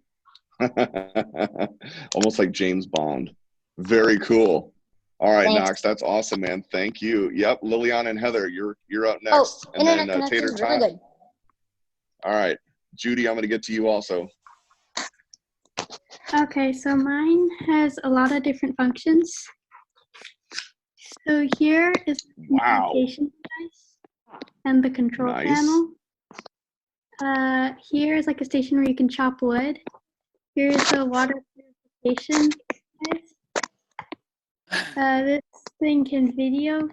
Almost like James Bond. Very cool. All right, Thanks. Knox, that's awesome, man. Thank you. Yep, Liliana and Heather, you're up next. And then Tater Tot. Really all right, Judy, I'm going to get to you also. Okay, so mine has a lot of different functions. So here is the communication device and the control panel. Here is like a station where you can chop wood. Here's the water purification device. This thing can video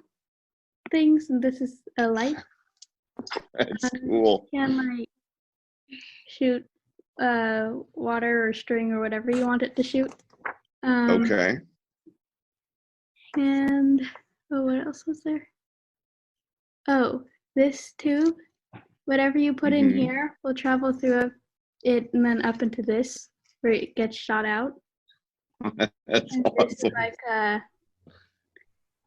things, and this is a light. That's cool. Can like shoot water or string or whatever you want it to shoot. Okay. And what else was there? Oh, this tube, whatever you put in here will travel through it and then up into this where it gets shot out. That's and awesome. This is like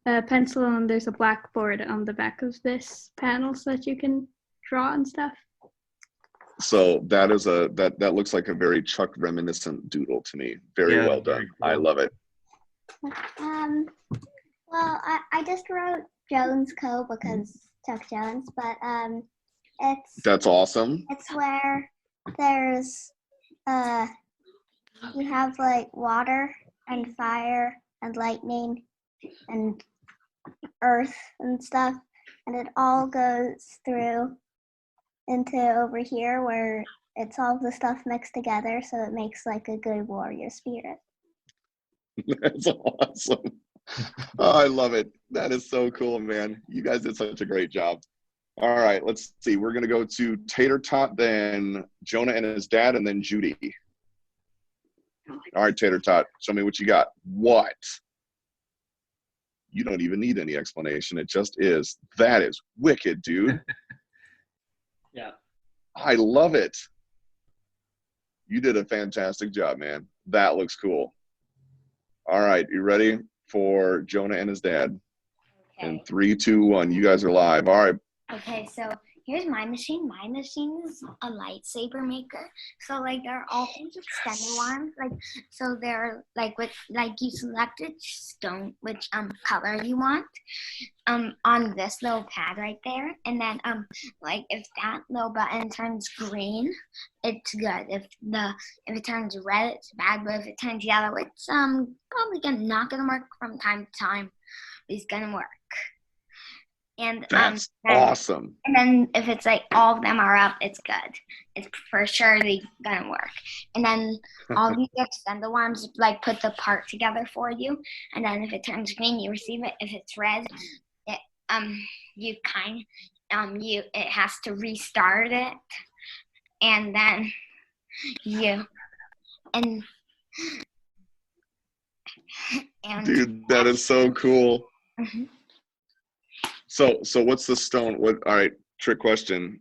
a pencil, and there's a blackboard on the back of this panel so that you can draw and stuff. So that is that looks like a very Chuck reminiscent doodle to me. Very well done. Cool. I love it. Well, I just wrote Jones Co. because Chuck Jones, but that's awesome. It's where there's you have like water and fire and lightning and earth and stuff, and it all goes through into over here where it's all the stuff mixed together, so it makes like a good warrior spirit. That's awesome. Oh, I love it. That is so cool, man. You guys did such a great job. All right, let's see. We're going to go to Tater Tot, then Jonah and his dad, and then Judy. All right, Tater Tot, show me what you got. What? You don't even need any explanation. It just is. That is wicked, dude. Yeah. I love it. You did a fantastic job, man. That looks cool. All right, you ready for Jonah and his dad? Okay. In 3, 2, 1. You guys are live. All right. Okay, so here's my machine. My machine is a lightsaber maker. So like there are all these extended ones. Like so they're like with like you selected stone which color you want on this little pad right there. And then like if that little button turns green, it's good. If it turns red, it's bad. But if it turns yellow, it's probably not gonna work from time to time. But it's gonna work. And that's awesome. And then if it's like all of them are up, it's good. It's for sure gonna work. And then all these extended ones like put the part together for you. And then if it turns green, you receive it. If it's red, it it has to restart it. And then and dude, that is so cool. Mm-hmm. So what's the stone? All right, trick question.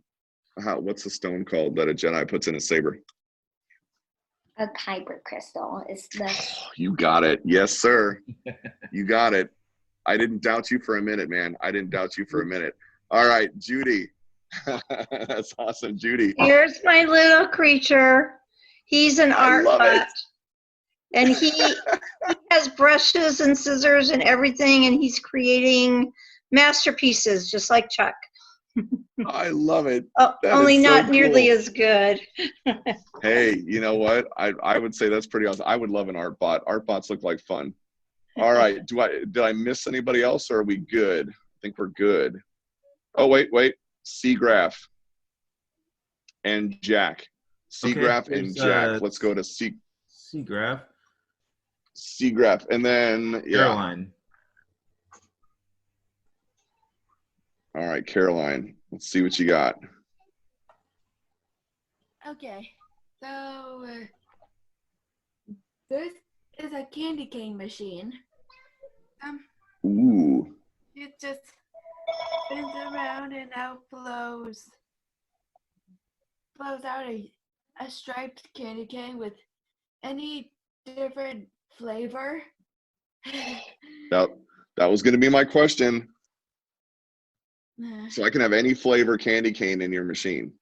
What's the stone called that a Jedi puts in a saber? A kyber crystal is the. You got it. Yes, sir. You got it. I didn't doubt you for a minute, man. I didn't doubt you for a minute. All right, Judy. That's awesome, Judy. Here's my little creature. He's an art butt. And he has brushes and scissors and everything, and he's creating masterpieces just like Chuck. I love it. Oh, only not nearly as good. Hey, you know what? I would say that's pretty awesome. I would love an art bot. Art bots look like fun. All right. Did I miss anybody else, or are we good? I think we're good. Oh, wait. Seagraph and Jack. Seagraph and Jack. Let's go to Seagraph. Seagraph, and then Caroline. All right, Caroline. Let's see what you got. Okay, so this is a candy cane machine. Ooh. It just spins around and blows out a striped candy cane with any different flavor. That was going to be my question. So I can have any flavor candy cane in your machine.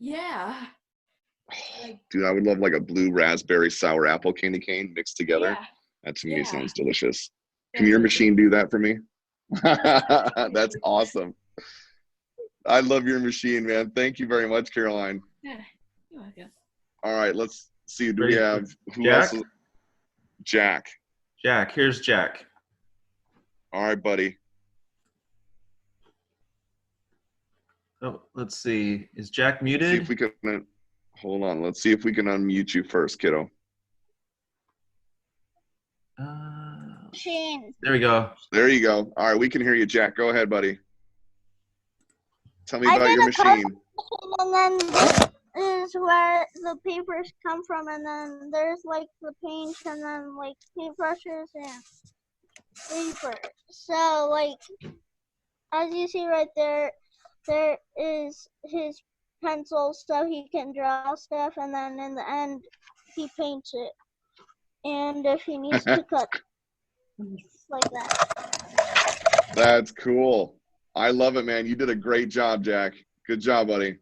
Yeah. Dude, I would love like a blue raspberry sour apple candy cane mixed together. Yeah. That to me sounds delicious. Can your machine do that for me? That's awesome. I love your machine, man. Thank you very much, Caroline. Yeah, you're welcome. All right, let's see. Do we have who Jack? else? Jack. Jack, here's Jack. All right, buddy. Oh, let's see. Is Jack muted? See if we can. Hold on. Let's see if we can unmute you first, kiddo. There we go. There you go. All right, we can hear you, Jack. Go ahead, buddy. Tell me about your machine. And then this is where the papers come from, and then there's like the paint, and then like paintbrushes and paper. So like, as you see right there, there is his pencil so he can draw stuff, and then in the end he paints it. And if he needs to cut like that. That's cool. I love it, man. You did a great job, Jack. Good job, buddy.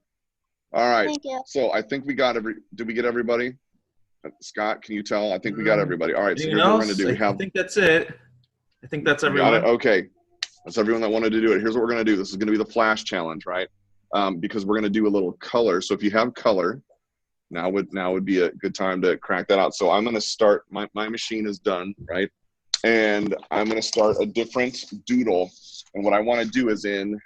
All right. Thank you. So I think we got did we get everybody? Scott, can you tell? I think we got everybody. All right, so here's what we're going to do. I think that's it. I think that's everyone. Okay. That's everyone that wanted to do it. Here's what we're going to do. This is going to be the flash challenge, right? Because we're going to do a little color. So if you have color, now would be a good time to crack that out. So I'm going to start. My machine is done, right? And I'm going to start a different doodle. And what I want to do is in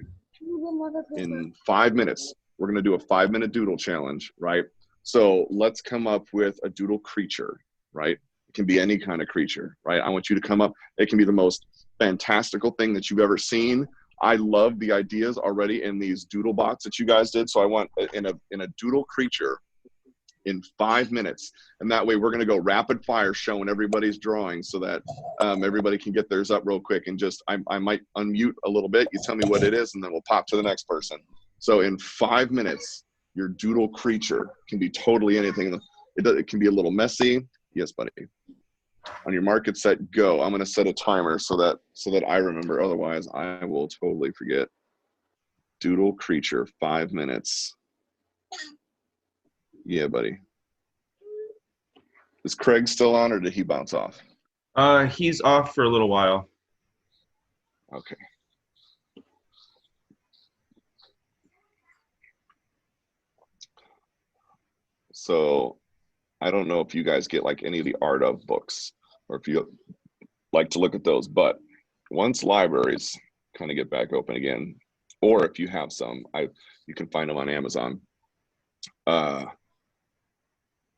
5 minutes, we're going to do a 5-minute doodle challenge, right? So let's come up with a doodle creature, right? It can be any kind of creature, right? I want you to come up. It can be the most fantastical thing that you've ever seen. I love the ideas already in these doodle bots that you guys did. So I want in a doodle creature in 5 minutes, and that way we're going to go rapid fire showing everybody's drawing so that everybody can get theirs up real quick. And just I might unmute a little bit, you tell me what it is, and then we'll pop to the next person. So in 5 minutes, your doodle creature can be totally anything. It can be a little messy. Yes, buddy. On your mark, get set, go. I'm going to set a timer so that I remember. Otherwise, I will totally forget. Doodle creature, 5 minutes. Yeah, buddy. Is Craig still on, or did he bounce off? He's off for a little while. Okay. So I don't know if you guys get like any of the art of books or if you like to look at those, but once libraries kind of get back open again. Or if you have some, you can find them on Amazon.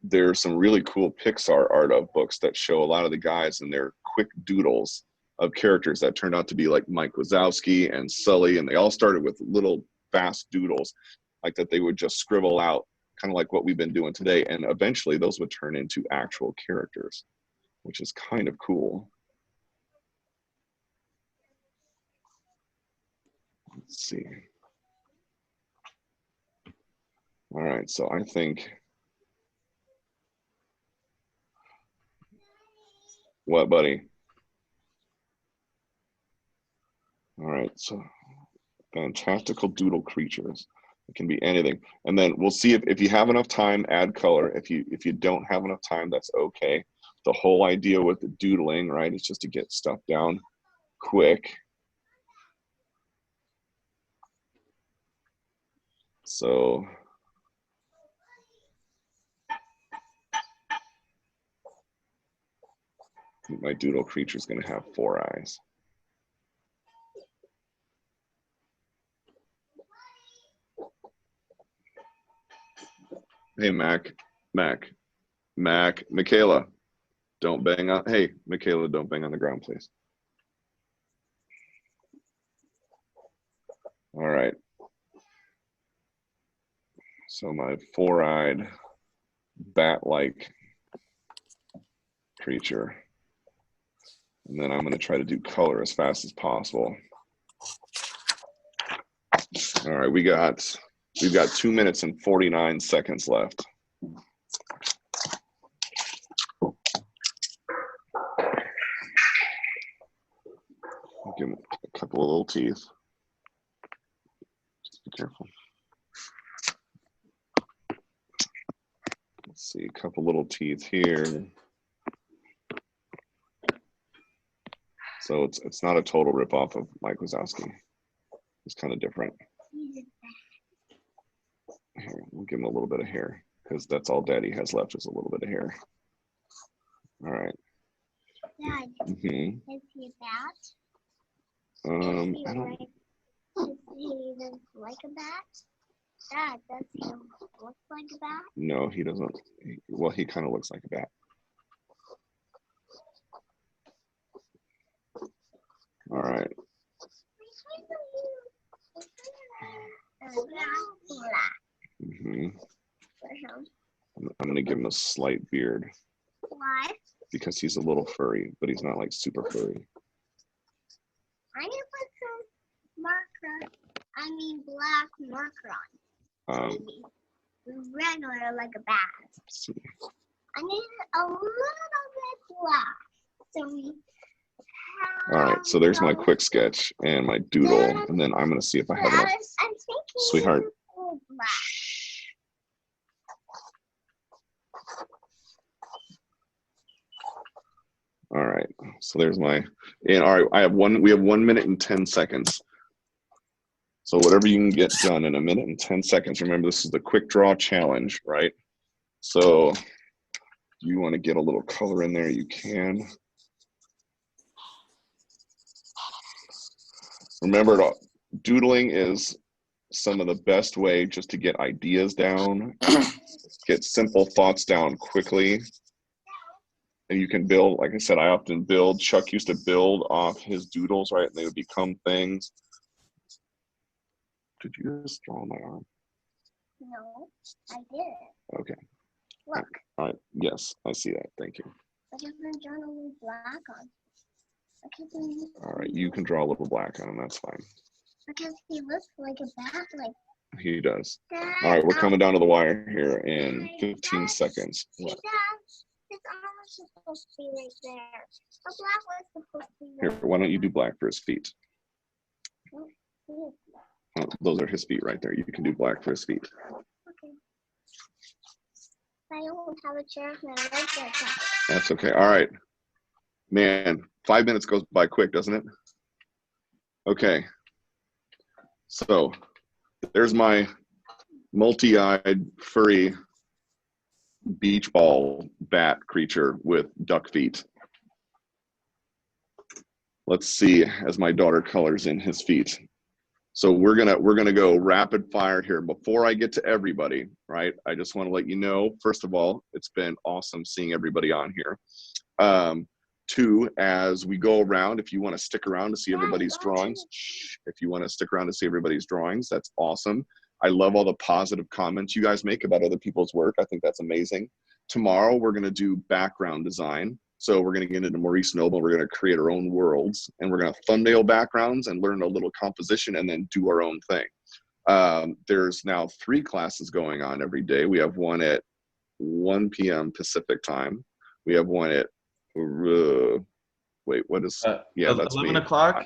There's some really cool Pixar art of books that show a lot of the guys and their quick doodles of characters that turned out to be like Mike Wazowski and Sully, and they all started with little fast doodles like that they would just scribble out, kind of like what we've been doing today, and eventually those would turn into actual characters, which is kind of cool. Let's see. All right, so I think, what, buddy? All right, so fantastical doodle creatures. It can be anything. And then we'll see if you have enough time, add color. If you don't have enough time, that's okay. The whole idea with the doodling, right, is just to get stuff down quick. So I think my doodle creature is going to have 4 eyes. Hey, Michaela, don't bang on. Hey, Michaela, don't bang on the ground, please. All right. So my 4-eyed bat-like creature. And then I'm going to try to do color as fast as possible. All right, we've got 2 minutes and 49 seconds left. Give him a couple of little teeth. Just be careful. Let's see, a couple little teeth here. So it's not a total ripoff of Mike Wazowski. It's kind of different. Here, we'll give him a little bit of hair because that's all Daddy has left is a little bit of hair. All right. Dad, is he a bat? I don't. Does he look like a bat? Dad, does he look like a bat? No, he doesn't. Well, he kind of looks like a bat. All right. I'm going to give him a slight beard. Why? Because he's a little furry, but he's not like super furry. I need to put some marker, black marker on. Regular like a bat. I need a little bit black. So we all right, so there's my quick sketch and my doodle, and then I'm going to see if I have enough. Sweetheart. All right, so there's my, and all right, we have 1 minute and 10 seconds. So whatever you can get done in 1 minute and 10 seconds. Remember, this is the quick draw challenge, right? So you want to get a little color in there, you can. Remember, doodling is some of the best way just to get ideas down, get simple thoughts down quickly. And you can build, like I said, I often build. Chuck used to build off his doodles, right? And they would become things. Did you just draw my arm? No, I did. Okay. Look. All right. Yes, I see that. Thank you. I just draw a little black on. All right, you can draw a little black on him. That's fine. Because he looks like a bat, like. He does. All right, we're coming down to the wire here in 15 seconds. Dad, his arm was supposed to be right there. The black was supposed to be here. Why don't you do black for his feet? Oh, those are his feet right there. You can do black for his feet. Okay. I don't have a chair with my legs like that. That's okay. All right. Man, 5 minutes goes by quick, doesn't it? Okay. So there's my multi-eyed furry beach ball bat creature with duck feet. let's see, as my daughter colors in his feet. So we're gonna go rapid fire here. Before I get to everybody, right? I just want to let you know, first of all, it's been awesome seeing everybody on here. 2, as we go around, if you want to stick around to see everybody's drawings, that's awesome. I love all the positive comments you guys make about other people's work. I think that's amazing. Tomorrow, we're going to do background design. So we're going to get into Maurice Noble. We're going to create our own worlds, and we're going to thumbnail backgrounds and learn a little composition and then do our own thing. There's now 3 classes going on every day. We have one at 1 p.m. Pacific time. We have one at wait, what is yeah, that's 11 me. o'clock.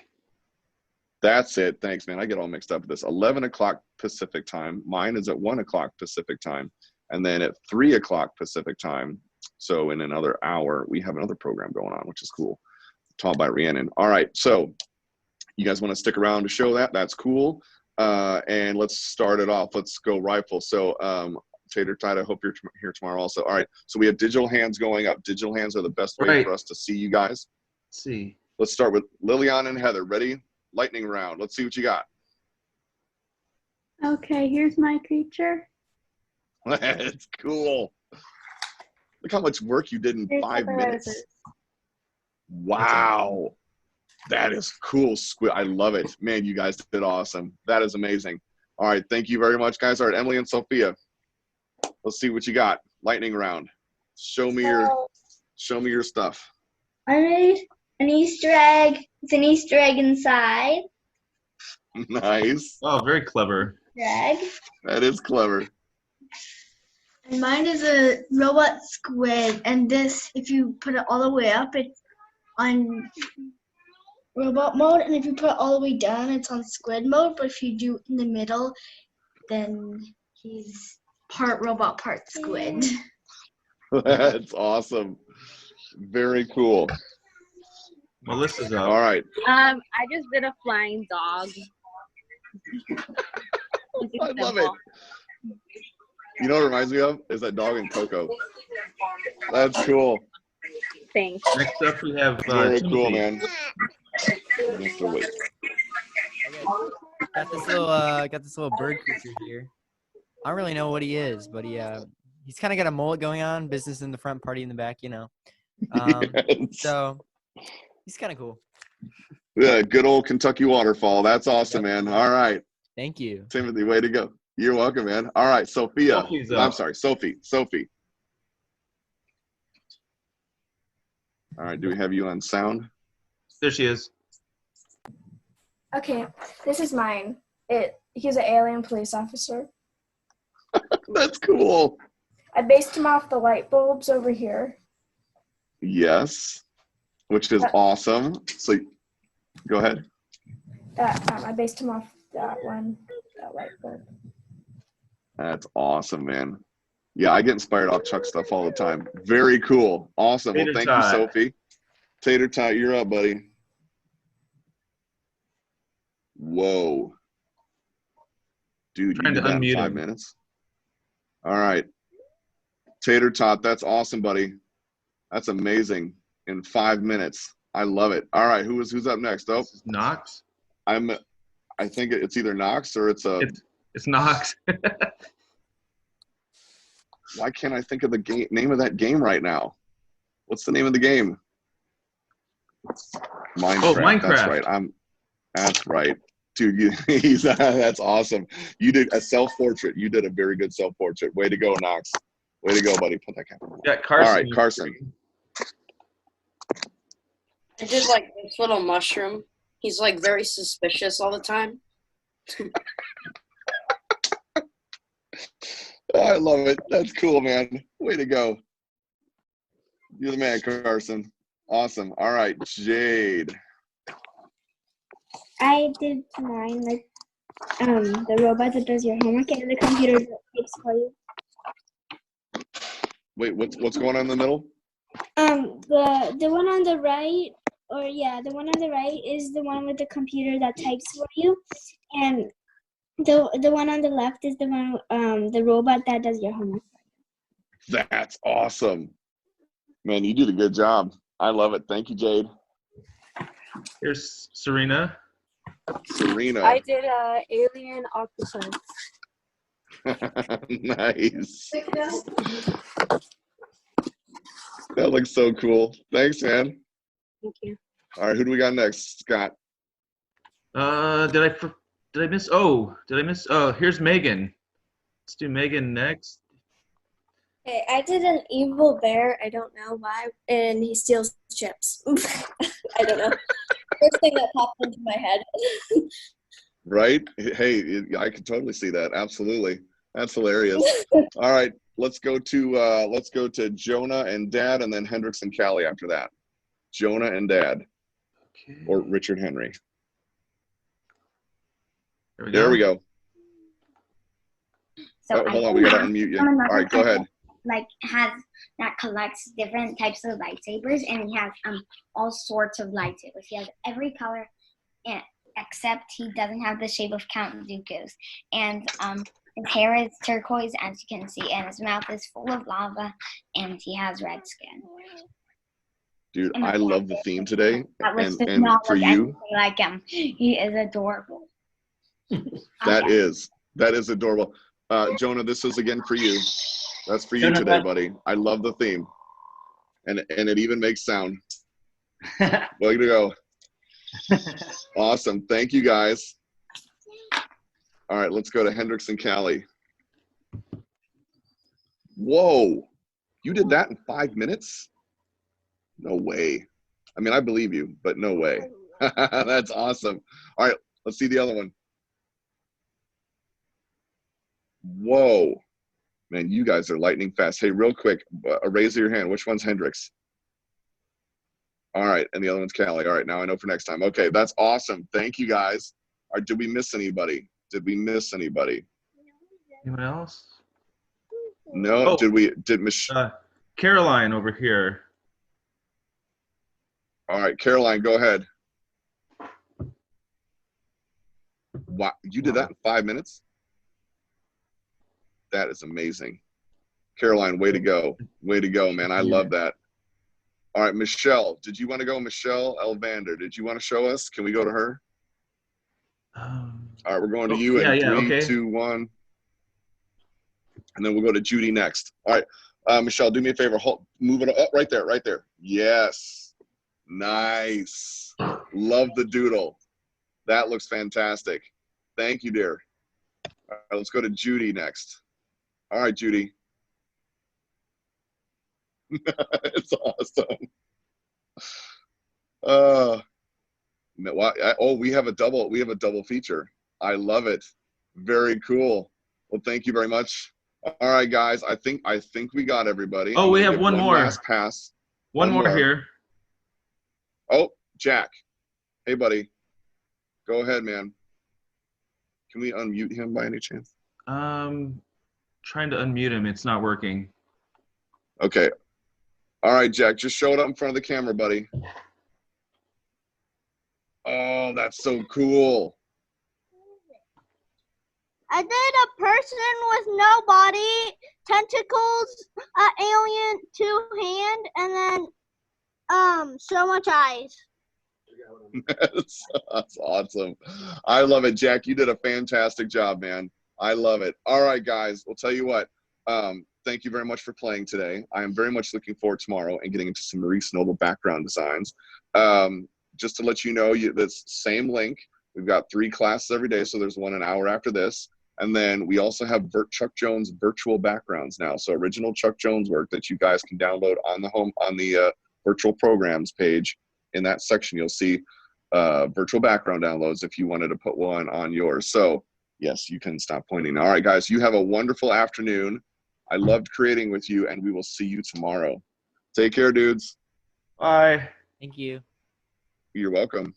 That's it. Thanks, man. I get all mixed up with this. 11 o'clock Pacific time. Mine is at 1 o'clock Pacific time, and then at 3 o'clock Pacific time. So in another hour, we have another program going on, which is cool. Taught by Rhiannon. All right, so you guys want to stick around to show that? That's cool. And let's start it off. Let's go rifle. So Tater Tide, I hope you're here tomorrow also. All right, so we have digital hands going up. Digital hands are the best way for us to see you guys. Let's see. Let's start with Liliana and Heather. Ready? Lightning round. Let's see what you got. Okay, here's my creature. It's cool. Look how much work you did in 5 minutes. Wow. That is cool. I love it. Man, you guys did awesome. That is amazing. All right, thank you very much, guys. All right, Emily and Sophia. Let's see what you got. Lightning round. Show me your stuff. I made an Easter egg. It's an Easter egg inside. Nice. Oh, very clever. Egg. That is clever. And mine is a robot squid, and this, if you put it all the way up, it's on robot mode, and if you put it all the way down, it's on squid mode, but if you do in the middle, then he's part robot, part squid. That's awesome. Very cool. Melissa's up. All right. I just did a flying dog. I love it. You know what it reminds me of? Is that dog in Coco. That's cool. Thanks. Next up we have very Timothy. cool, man. Got this little bird creature here. I don't really know what he is, but he's kind of got a mullet going on, business in the front, party in the back, you know. Yes. So he's kind of cool. Yeah, good old Kentucky waterfall. That's awesome, man. All right. Thank you. Timothy, way to go. You're welcome, man. All right, Sophia. I'm sorry, Sophie. All right, do we have you on sound? There she is. Okay, this is mine. He's an alien police officer. That's cool. I based him off the light bulbs over here. Yes, which is awesome. So, go ahead. I based him off that light bulb. That's awesome, man. Yeah, I get inspired off Chuck stuff all the time. Very cool. Awesome. Well, thank you, Sophie. Tater Tot, you're up, buddy. Whoa. Dude, you did that in 5 minutes. All right. Tater Tot, that's awesome, buddy. That's amazing. In 5 minutes. I love it. All right, who's up next? Oh, Knox. I think it's either Knox or it's Knox. Why can't I think of the name of that game right now? What's the name of the game? Minecraft. Oh, Minecraft. That's right. That's right. Dude, that's awesome. You did a self-portrait. You did a very good self-portrait. Way to go, Knox. Way to go, buddy. Put that camera. Yeah, Carson. All right, Carson. I did like this little mushroom. He's like very suspicious all the time. I love it. That's cool, man. Way to go. You're the man, Carson. Awesome. All right, Jade. I did mine like the robot that does your homework and the computer that takes for you. Wait, what's going on in the middle? The one on the right, the one on the right is the one with the computer that types for you, and the one on the left is the one the robot that does your homework. That's awesome, man. You did a good job. I love it. Thank you, Jade. Here's Serena. Serena. I did alien octopus. Nice. That looks so cool. Thanks, man. Thank you. All right, who do we got next? Scott. Did I miss? Oh, did I miss? Oh, here's Megan. Let's do Megan next. Okay, I did an evil bear. I don't know why, and he steals chips. I don't know. First thing that popped into my head. Right? Hey, I can totally see that. Absolutely. That's hilarious. All right, let's go to Jonah and Dad, and then Hendrix and Callie after that. Jonah and Dad. Okay. Or Richard Henry. There we go. So hold on, we gotta unmute you. All right, go ahead. Like that collects different types of lightsabers, and he has all sorts of lightsabers. He has every color, except he doesn't have the shape of Count Dooku's. And his hair is turquoise, as you can see, and his mouth is full of lava, and he has red skin. Dude, I love the theme today, and for you, like him, he is adorable. That is adorable. Jonah, this is again for you. That's for you today, buddy. I love the theme, and it even makes sound. Way to go! Awesome. Thank you, guys. All right, let's go to Hendrix and Callie. Whoa, you did that in 5 minutes? No way. I mean, I believe you, but no way. That's awesome. All right, let's see the other one. Whoa. Man, you guys are lightning fast. Hey, real quick, raise your hand. Which one's Hendrix? All right, and the other one's Callie. All right, now I know for next time. Okay, that's awesome. Thank you, guys. All right, did we miss anybody? Did we miss anybody? Anyone else? No. Oh, did Michelle? Caroline over here. All right, Caroline, go ahead. Wow, you did that in 5 minutes? That is amazing. Caroline, way to go. Way to go, man. I love that. All right, Michelle, did you want to go? Michelle Elvander, did you want to show us? Can we go to her? All right, we're going to you in 3, 2, 1. And then we'll go to Judy next. All right, Michelle, do me a favor. Move it up right there, right there. Yes. Nice. Love the doodle. That looks fantastic. Thank you, dear. All right, let's go to Judy next. All right, Judy. It's awesome. We have a double feature. I love it. Very cool. Well, thank you very much. All right, guys. I think we got everybody. Oh, we have one more. Last pass. One more here. Oh, Jack. Hey, buddy. Go ahead, man. Can we unmute him by any chance? Trying to unmute him. It's not working. Okay. All right, Jack. Just show it up in front of the camera, buddy. Oh, that's so cool. I did a person with no body, tentacles, alien, 2 hand, and then so much eyes. That's awesome. I love it, Jack. You did a fantastic job, man. I love it. All right, guys. We'll tell you what. Thank you very much for playing today. I am very much looking forward tomorrow and getting into some Maurice Noble background designs. Just to let you know, this same link. We've got 3 classes every day, so there's one an hour after this. And then we also have Chuck Jones virtual backgrounds now. So original Chuck Jones work that you guys can download on the virtual programs page. In that section, you'll see virtual background downloads if you wanted to put one on yours. So yes, you can stop pointing. All right, guys, you have a wonderful afternoon. I loved creating with you, and we will see you tomorrow. Take care, dudes. Bye. Thank you. You're welcome.